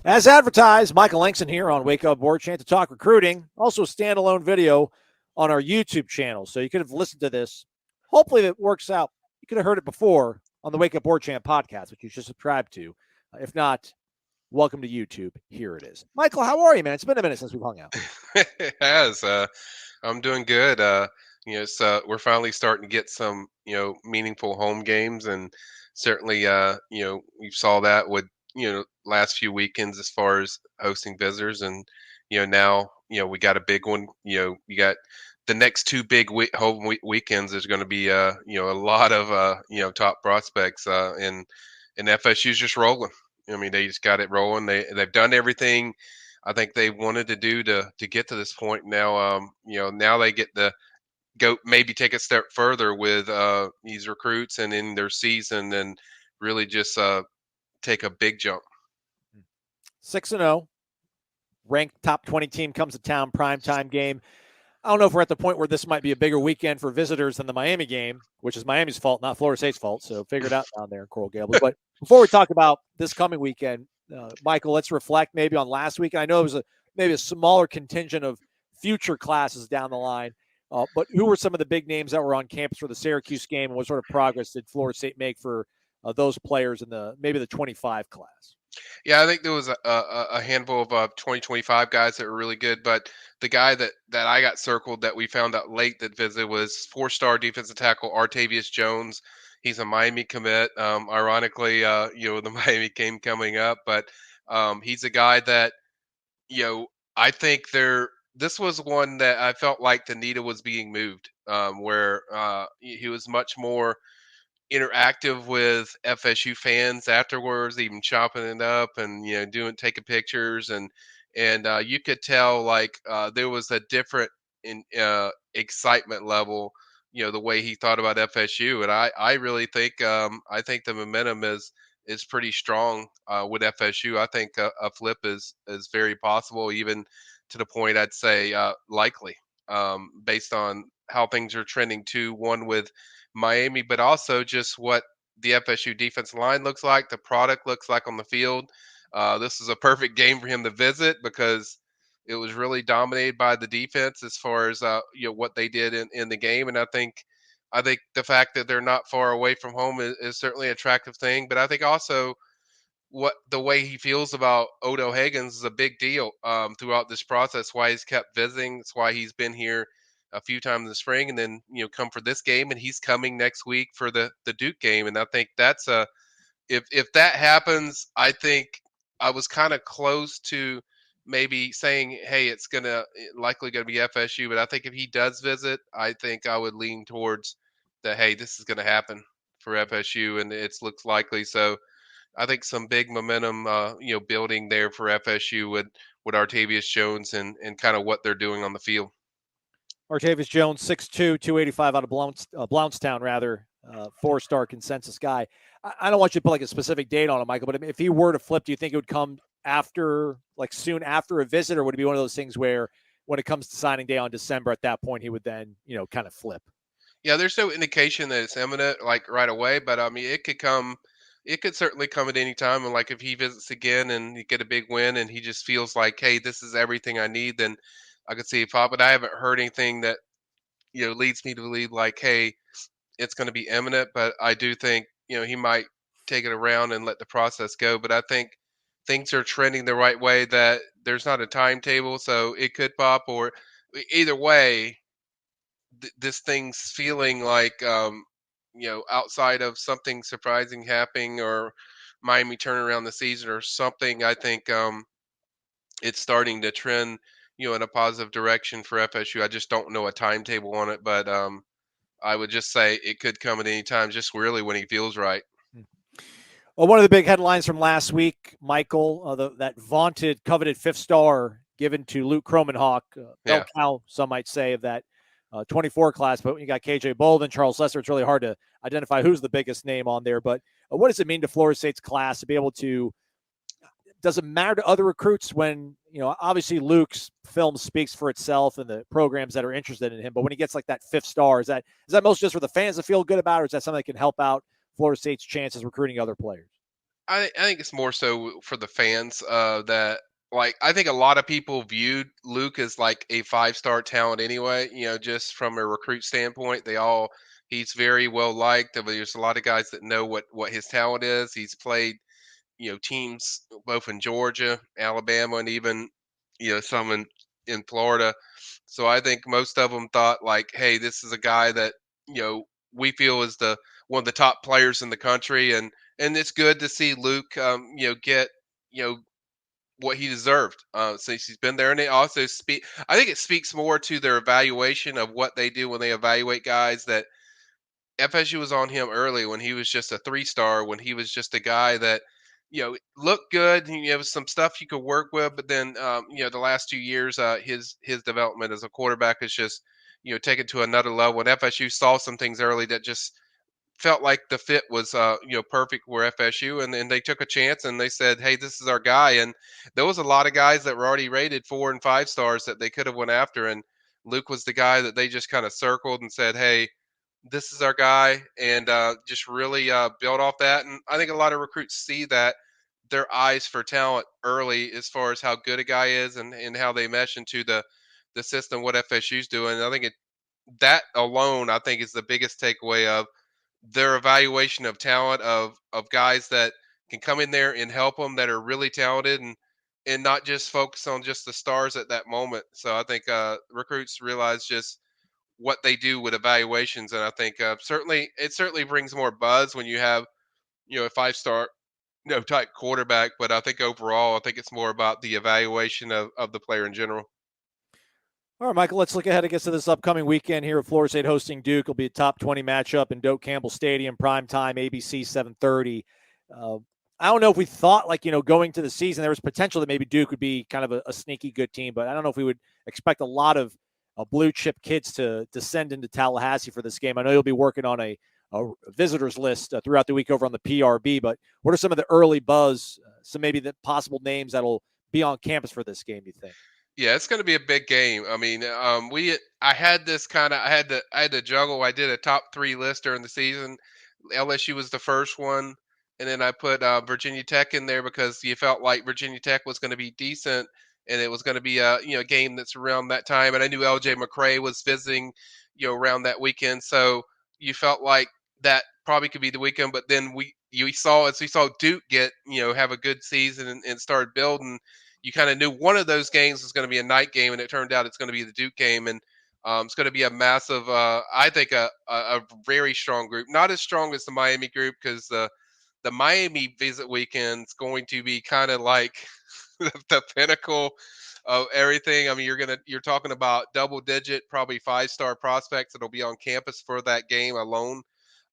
As advertised, Michael Langston here on Wake Up Warchant to talk recruiting. Also a standalone video on our YouTube channel. So you could have listened to this. Hopefully it works out. You could have heard it before on the Wake Up Warchant podcast, which you should subscribe to. If not, welcome to YouTube. Here it is. Michael, how are you, man? It's been a minute since we've hung out. It has. I'm doing good. We're finally starting to get some, meaningful home games, and certainly, we saw that with, last few weekends as far as hosting visitors, and now, we got a big one. You got the next 2 big home weekends. There's going to be, a lot of, top prospects, and FSU's just rolling. I mean, they just got it rolling. They've done everything I think they wanted to do to get to this point. Now, now they get to go maybe take a step further with these recruits and in their season, and really just take a big jump. 6-0, ranked top 20 team comes to town, primetime game. I don't know if we're at the point where this might be a bigger weekend for visitors than the Miami game, which is Miami's fault, not Florida State's fault. So figure it out down there in Coral Gables. But before we talk about this coming weekend, Michael, let's reflect maybe on last week. I know it was maybe a smaller contingent of future classes down the line, but who were some of the big names that were on campus for the Syracuse game, and what sort of progress did Florida State make for those players in maybe the 25 class? Yeah, I think there was a handful of 2025 guys that were really good, but the guy that I got circled that we found out late that visited was 4-star defensive tackle Artavius Jones. He's a Miami commit. Ironically, the Miami game coming up, but he's a guy that, I think this was one that I felt like the needle was being moved, where he was much more interactive with FSU fans afterwards, even chopping it up and taking pictures, and you could tell there was a different excitement level, the way he thought about FSU, and I really think the momentum is pretty strong with FSU. I think a flip is very possible, even to the point I'd say likely, based on how things are trending too. One with Miami, but also just what the FSU defensive line looks like, the product looks like on the field. This is a perfect game for him to visit because it was really dominated by the defense as far as what they did in the game. And I think the fact that they're not far away from home is certainly an attractive thing. But I think also the way he feels about Odo Higgins is a big deal throughout this process. Why he's kept visiting. It's why he's been here a few times in the spring, and then come for this game, and he's coming next week for the Duke game. And I think that's if that happens, I think I was kind of close to maybe saying, hey, it's likely gonna be FSU, but I think if he does visit, I think I would lean towards hey, this is gonna happen for FSU, and it looks likely. So I think some big momentum building there for FSU with Artavius Jones and kind of what they're doing on the field. Artavius Jones, 6'2", 285 out of Blountstown, rather, 4-star consensus guy. I don't want you to put a specific date on him, Michael, but if he were to flip, do you think it would come soon after a visit, or would it be one of those things where when it comes to signing day on December, at that point he would then, kind of flip? Yeah, there's no indication that it's imminent right away, but I mean, it could certainly come at any time. And if he visits again and you get a big win and he just feels like, hey, this is everything I need, then I could see it pop, but I haven't heard anything that leads me to believe hey, it's going to be imminent. But I do think he might take it around and let the process go. But I think things are trending the right way. That there's not a timetable, so it could pop. Or either way, this thing's feeling outside of something surprising happening or Miami turning around the season or something. I think it's starting to trend in a positive direction for FSU. I just don't know a timetable on it, but I would just say it could come at any time, just really when he feels right. Well, one of the big headlines from last week, Michael, that vaunted, coveted 5th star given to Luke Kromenhoek, bell cow, some might say, of that 24 class. But when you got KJ Bolden, Charles Lesser, it's really hard to identify who's the biggest name on there. But what does it mean to Florida State's class to be able to – does it matter to other recruits when, obviously Luke's film speaks for itself and the programs that are interested in him, but when he gets that 5th star, is that most just for the fans to feel good about, or is that something that can help out Florida State's chances recruiting other players? I think it's more so for the fans that I think a lot of people viewed Luke as a 5-star talent anyway, just from a recruit standpoint. He's very well liked. There's a lot of guys that know what his talent is. He's played teams both in Georgia, Alabama, and even some in Florida. So I think most of them thought hey, this is a guy that we feel is one of the top players in the country, and it's good to see Luke get what he deserved since he's been there. And it also I think it speaks more to their evaluation of what they do when they evaluate guys, that FSU was on him early when he was just a 3-star, when he was just a guy that looked good. You have some stuff you could work with, but then the last 2 years, his development as a quarterback is just taken to another level. And FSU saw some things early that just felt like the fit was perfect for FSU, and then they took a chance and they said, "Hey, this is our guy." And there was a lot of guys that were already rated 4 and 5 stars that they could have went after, and Luke was the guy that they just kind of circled and said, "Hey, this is our guy," and just really build off that. And I think a lot of recruits see that their eyes for talent early as far as how good a guy is and how they mesh into the system, what FSU's doing. And I think that alone, I think, is the biggest takeaway of their evaluation of talent of guys that can come in there and help them that are really talented and not just focus on just the stars at that moment. So I think recruits realize just what they do with evaluations, and I think certainly brings more buzz when you have a 5 star type quarterback. But I think overall, I think it's more about the evaluation of the player in general. All right, Michael, let's look ahead, I guess, to this upcoming weekend here at Florida State hosting Duke. It'll be a top 20 matchup in Doak Campbell Stadium, primetime, ABC 7:30. I don't know if we thought, going to the season, there was potential that maybe Duke would be kind of a sneaky good team, but I don't know if we would expect a lot of blue-chip kids to descend into Tallahassee for this game. I know you'll be working on a visitors list throughout the week over on the PRB, but what are some of the early buzz, some maybe the possible names that'll be on campus for this game, you think? Yeah, it's going to be a big game. I mean, I had this I had to juggle. I did a top 3 list during the season. LSU was the first one, and then I put Virginia Tech in there because you felt like Virginia Tech was going to be decent, and it was going to be a game that's around that time. And I knew LJ McCray was visiting, around that weekend, so you felt like that probably could be the weekend. But then we saw Duke get have a good season and start building. You kind of knew one of those games was going to be a night game, and it turned out it's going to be the Duke game, and it's going to be a massive, I think, a very strong group. Not as strong as the Miami group because the Miami visit weekend's going to be kind of like the pinnacle of everything. I mean, you're talking about double-digit, probably 5-star prospects that'll be on campus for that game alone.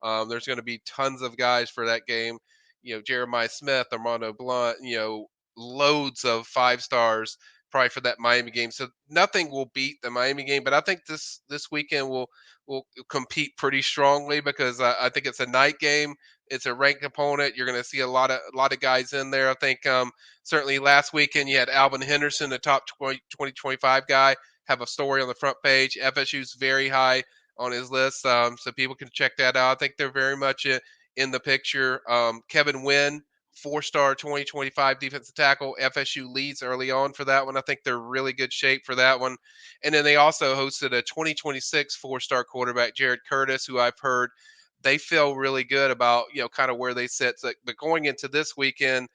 There's going to be tons of guys for that game. Jeremiah Smith, Armando Blunt, loads of 5 stars probably for that Miami game. So nothing will beat the Miami game, but I think this weekend will compete pretty strongly because I think it's a night game. It's a ranked opponent. You're going to see a lot of guys in there. I think certainly last weekend you had Alvin Henderson, the top 2025 guy, have a story on the front page. FSU's very high on his list, so people can check that out. I think they're very much in the picture. Kevin Wynn, 4-star 2025 defensive tackle. FSU leads early on for that one. I think they're really good shape for that one. And then they also hosted a 2026 4-star quarterback, Jared Curtis, who I've heard they feel really good about, kind of where they sit. So, but going into this weekend,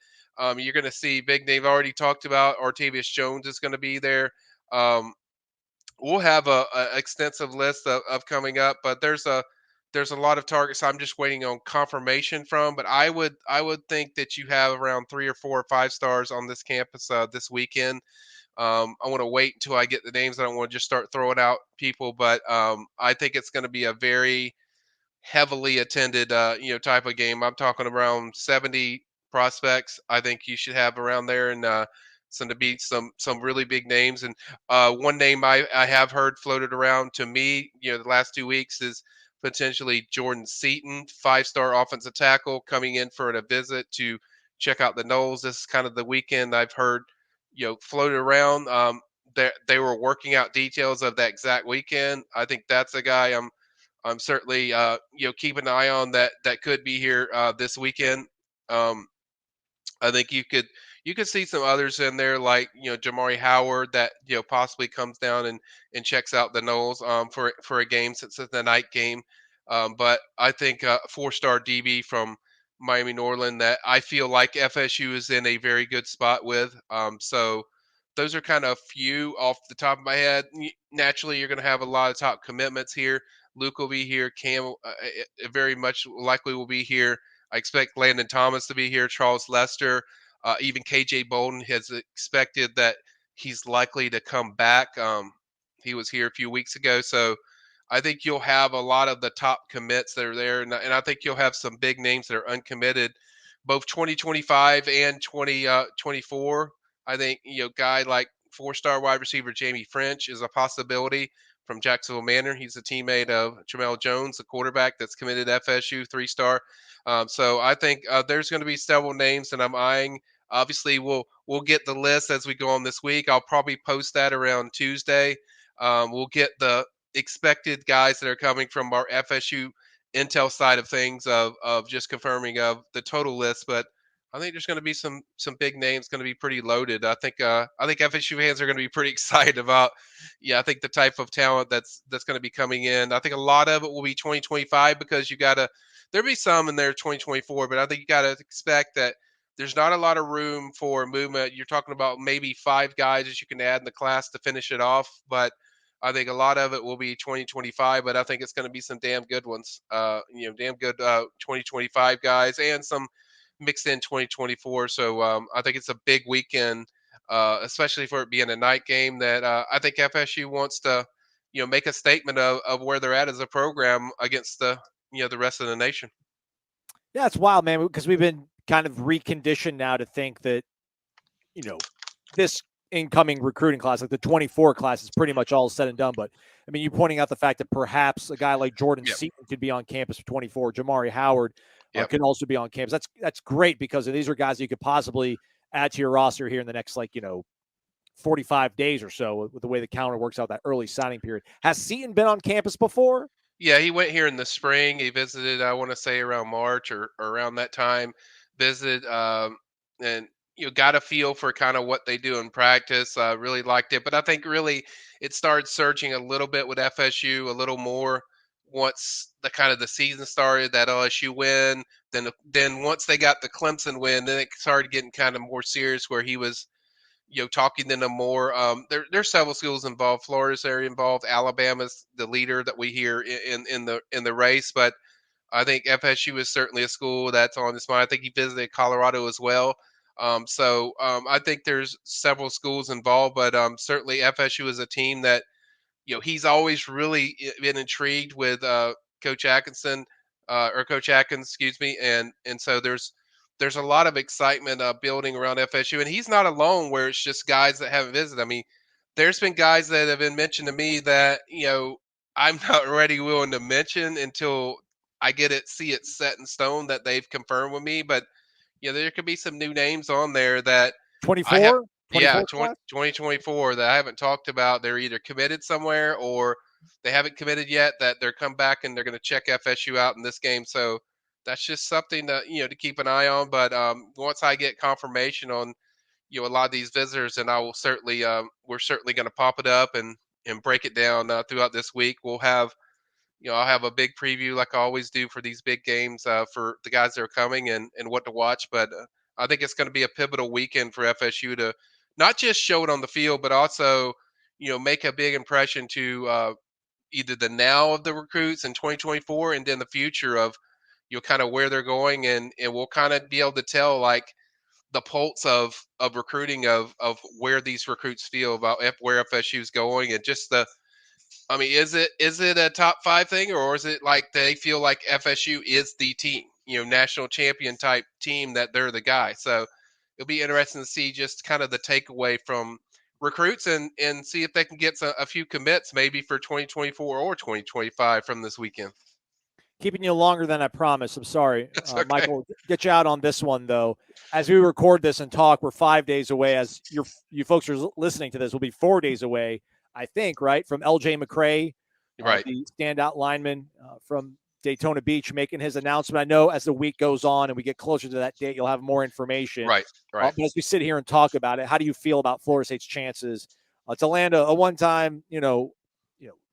you're going to see big name. I've already talked about Artavius Jones is going to be there. We'll have a extensive list of coming up, but there's a lot of targets I'm just waiting on confirmation from. But I would think that you have around 3 or 4 or 5 stars on this campus this weekend. I want to wait until I get the names. I don't want to just start throwing out people, but I think it's going to be a very heavily attended type of game. I'm talking around 70 prospects. I think you should have around there, and some to beat some really big names. And one name I have heard floated around to me, the last 2 weeks is potentially Jordan Seaton, 5-star offensive tackle, coming in for a visit to check out the Noles. This is kind of the weekend I've heard, floated around. They were working out details of that exact weekend. I think that's a guy I'm certainly keeping an eye on that could be here this weekend. I think you could see some others in there like Jamari Howard that possibly comes down and checks out the Noles for a game since it's the night game. But I think 4-star DB from Miami Norland that I feel like FSU is in a very good spot with. So those are kind of a few off the top of my head. Naturally, you're going to have a lot of top commitments here. Luke will be here. Cam very much likely will be here. I expect Landon Thomas to be here. Charles Lester, even KJ Bolden has expected that he's likely to come back. He was here a few weeks ago. So I think you'll have a lot of the top commits that are there. And I think you'll have some big names that are uncommitted both 2025 and 2024. I think, guy like 4-star wide receiver Jamie French is a possibility from Jacksonville Manor. He's a teammate of Jamel Jones, the quarterback that's committed to FSU, 3-star. So I think there's going to be several names that I'm eyeing. Obviously, we'll get the list as we go on this week. I'll probably post that around Tuesday. We'll get the expected guys that are coming from our FSU intel side of things of just confirming of the total list, but I think there's going to be some big names going to be pretty loaded. I think FSU fans are going to be pretty excited about, I think the type of talent that's going to be coming in. I think a lot of it will be 2025 because there'll be some in there 2024, but I think you got to expect that there's not a lot of room for movement. You're talking about maybe 5 guys that you can add in the class to finish it off, but I think a lot of it will be 2025, but I think it's going to be some damn good ones. Damn good 2025 guys and some mixed in 2024. So I think it's a big weekend, especially for it being a night game. That I think FSU wants to, make a statement of where they're at as a program against the rest of the nation. Yeah, it's wild, man, because we've been kind of reconditioned now to think that, this incoming recruiting class, like the 24 class, is pretty much all said and done. But I mean, you pointing out the fact that perhaps a guy like Jordan Seaton could be on campus for 24. Jamari Howard could also be on campus. That's great because these are guys you could possibly add to your roster here in the next 45 days or so with the way the calendar works out, that early signing period. Has Seaton been on campus before? Yeah, he went here in the spring. He visited, I want to say around March or around that time. Visited and got a feel for kind of what they do in practice. Really liked it, but I think really it started surging a little bit with FSU, a little more once the season started. That LSU win, then once they got the Clemson win, then it started getting kind of more serious where he was talking to them more. There's several schools involved. Florida's area involved. Alabama's the leader that we hear in the race, but I think FSU is certainly a school that's on his mind. I think he visited Colorado as well. I think there's several schools involved, but certainly FSU is a team that he's always really been intrigued with Coach Atkinson or Coach Atkins, excuse me, and so there's a lot of excitement building around FSU, and he's not alone where it's just guys that haven't visited. I mean, there's been guys that have been mentioned to me that I'm not ready willing to mention until I see it set in stone that they've confirmed with me, but there could be some new names on there that 24? Yeah, 2024 that I haven't talked about. They're either committed somewhere or they haven't committed yet, that they're come back and they're going to check FSU out in this game. So that's just something that, to keep an eye on. But once I get confirmation on, a lot of these visitors, and I will certainly, we're certainly going to pop it up and break it down throughout this week. We'll have, I'll have a big preview like I always do for these big games for the guys that are coming and what to watch. But I think it's going to be a pivotal weekend for FSU to not just show it on the field, but also, make a big impression to either the now of the recruits in 2024 and then the future of, kind of where they're going. And we'll kind of be able to tell like the pulse of recruiting of where these recruits feel about where FSU is going and just is it a top 5 thing, or is it like they feel like FSU is the team, national champion type team, that they're the guy? So it'll be interesting to see just kind of the takeaway from recruits and see if they can get a few commits maybe for 2024 or 2025 from this weekend. Keeping you longer than I promised. I'm sorry, Okay. Michael. Get you out on this one though. As we record this and talk, we're 5 days away. As you folks are listening to this, we'll be 4 days away, I think, right, from LJ McCray, Right. The standout lineman from Daytona Beach, making his announcement. I know as the week goes on and we get closer to that date, you'll have more information. Right. But as we sit here and talk about it, how do you feel about Florida State's chances to land a one-time,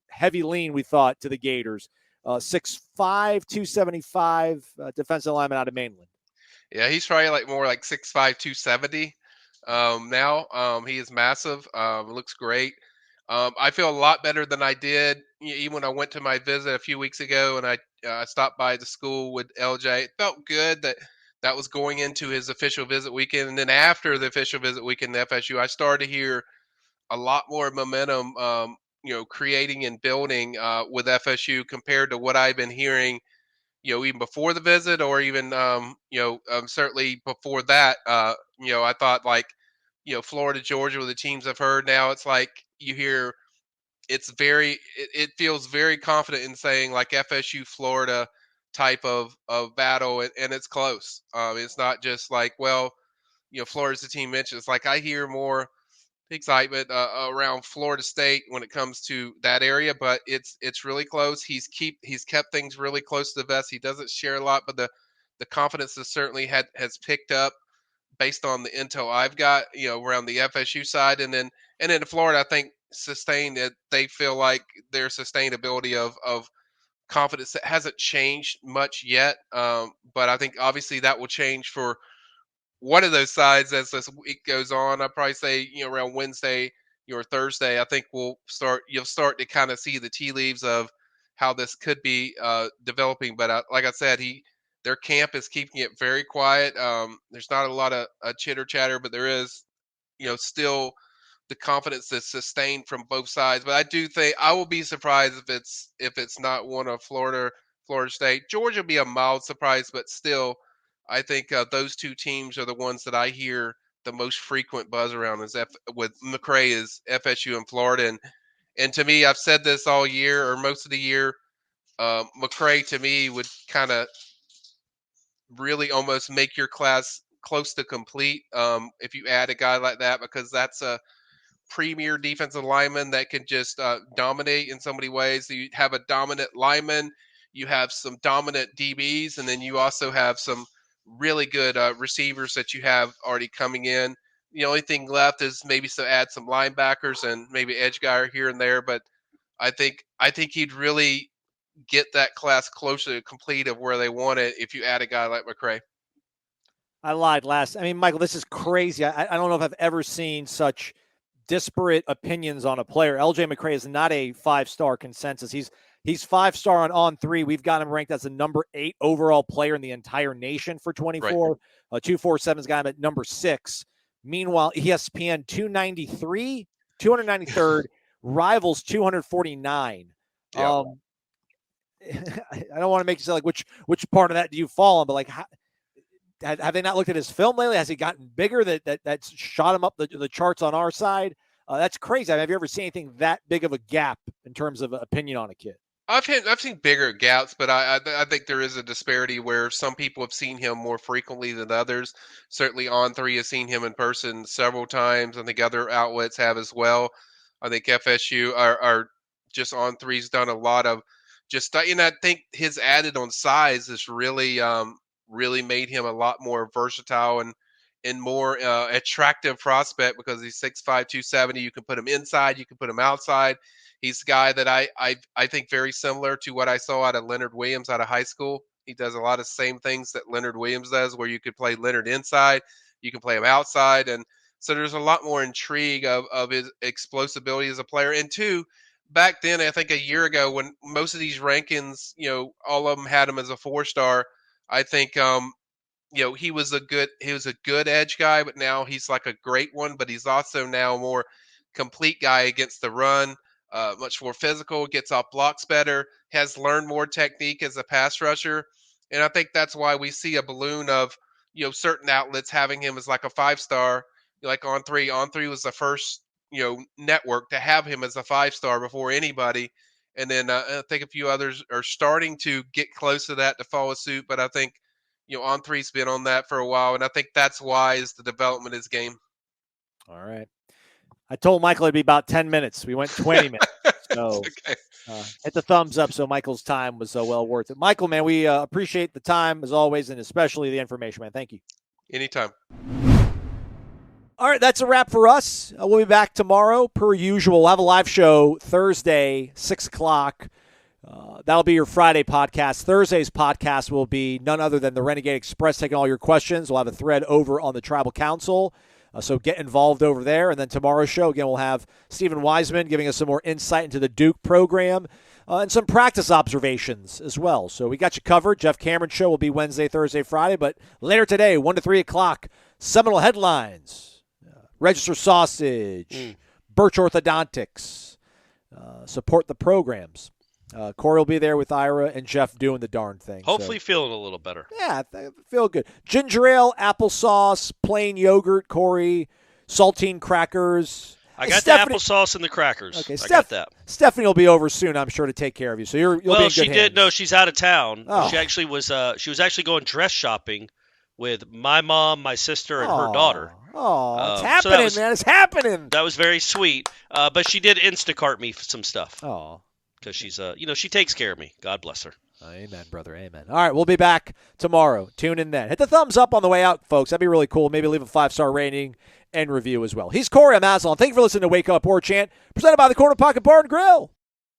heavy lean, we thought, to the Gators? 6'5", 275 defensive lineman out of Mainland. Yeah, he's probably more like 6'5", 270 now. He is massive. Looks great. I feel a lot better than I did even when I went to my visit a few weeks ago, and I stopped by the school with LJ. It felt good that was going into his official visit weekend, and then after the official visit weekend at FSU, I started to hear a lot more momentum, creating and building with FSU compared to what I've been hearing, even before the visit, or even certainly before that. I thought like Florida, Georgia were the teams I've heard. Now it's like you hear it feels very confident in saying like FSU, Florida type of battle, and it's close. It's not just like, well, Florida's the team mentioned. It's like I hear more excitement around Florida State when it comes to that area, but it's really close. He's kept things really close to the vest. He doesn't share a lot, but the confidence has certainly has picked up based on the intel I've got, around the FSU side, and then in Florida, I think sustained that they feel like their sustainability of confidence that hasn't changed much yet. But I think obviously that will change for one of those sides as this week goes on. I'd probably say, around Wednesday or Thursday, I think you'll start to kind of see the tea leaves of how this could be developing. But like I said, their camp is keeping it very quiet. There's not a lot of chitter chatter, but there is, still the confidence that's sustained from both sides. But I do think I will be surprised if it's not one of Florida State. Georgia will be a mild surprise, but still, I think those two teams are the ones that I hear the most frequent buzz around with McCray is FSU and Florida. And to me, I've said this all year or most of the year, McCray to me would kind of really almost make your class close to complete if you add a guy like that, because that's a premier defensive lineman that can just dominate in so many ways. So you have a dominant lineman, you have some dominant DBs, and then you also have some really good receivers that you have already coming in. The only thing left is maybe to add some linebackers and maybe edge guy here and there. But I think he'd really get that class closer to complete of where they want it if you add a guy like McCray. I lied last. I mean, Michael, this is crazy. I don't know if I've ever seen such disparate opinions on a player. LJ McCray is not a 5-star consensus. He's 5-star on three. We've got him ranked as the number 8 overall player in the entire nation for 24. Right. 247's got him at number 6. Meanwhile, ESPN 293rd, Rivals 249. Yep. I don't want to make you say like which part of that do you fall on, but like have they not looked at his film lately? Has he gotten bigger that's shot him up the charts on our side? That's crazy. I mean, have you ever seen anything that big of a gap in terms of opinion on a kid? I've seen bigger gaps, but I think there is a disparity where some people have seen him more frequently than others. Certainly On Three has seen him in person several times. I think other outlets have as well. I think FSU are just On Three's done a lot of just, I think his added on size has really made him a lot more versatile and more attractive prospect, because he's 6'5", 270. You can put him inside, you can put him outside. He's a guy that I think very similar to what I saw out of Leonard Williams out of high school. He does a lot of same things that Leonard Williams does, where you could play Leonard inside, you can play him outside. And so there's a lot more intrigue of his explosibility as a player. And two, back then, I think a year ago, when most of these rankings, all of them had him as a 4-star, I think, he was a good edge guy, but now he's like a great one, but he's also now a more complete guy against the run. Much more physical, gets off blocks better, has learned more technique as a pass rusher. And I think that's why we see a balloon of, certain outlets having him as like a 5-star, like On Three. On Three was the first, network to have him as a 5-star before anybody. And then I think a few others are starting to get close to that to follow suit. But I think, On Three's been on that for a while. And I think that's why is the development of his game. All right. I told Michael it'd be about 10 minutes. We went 20 minutes. So okay. Hit the thumbs up so Michael's time was well worth it. Michael, man, we appreciate the time as always, and especially the information, man. Thank you. Anytime. All right, that's a wrap for us. We'll be back tomorrow per usual. We'll have a live show Thursday, 6 o'clock. That'll be your Friday podcast. Thursday's podcast will be none other than the Renegade Express taking all your questions. We'll have a thread over on the Tribal Council. So get involved over there. And then tomorrow's show, again, we'll have Stephen Wiseman giving us some more insight into the Duke program and some practice observations as well. So we got you covered. Jeff Cameron show will be Wednesday, Thursday, Friday. But later today, 1 to 3 o'clock, Seminole Headlines, Register Sausage, Birch Orthodontics, support the programs. Corey will be there with Ira and Jeff doing the darn thing. Hopefully feeling a little better. Yeah, I feel good. Ginger ale, applesauce, plain yogurt, Corey, saltine crackers. I got the applesauce and the crackers. Okay, I got that. Stephanie will be over soon, I'm sure, to take care of you. So you'll be in good she hands. did. No, she's out of town. Oh. She actually was. She was actually going dress shopping with my mom, my sister, and her daughter. Oh, it's happening, man! It's happening. That was very sweet. But she did Instacart me some stuff. Oh, because she's she takes care of me. God bless her. Amen, brother. Amen. All right, we'll be back tomorrow. Tune in then. Hit the thumbs up on the way out, folks. That'd be really cool. Maybe leave a 5-star rating and review as well. He's Corey. I'm Aslan. Thank you for listening to Wake Up Warchant, presented by the Corner Pocket Bar and Grill.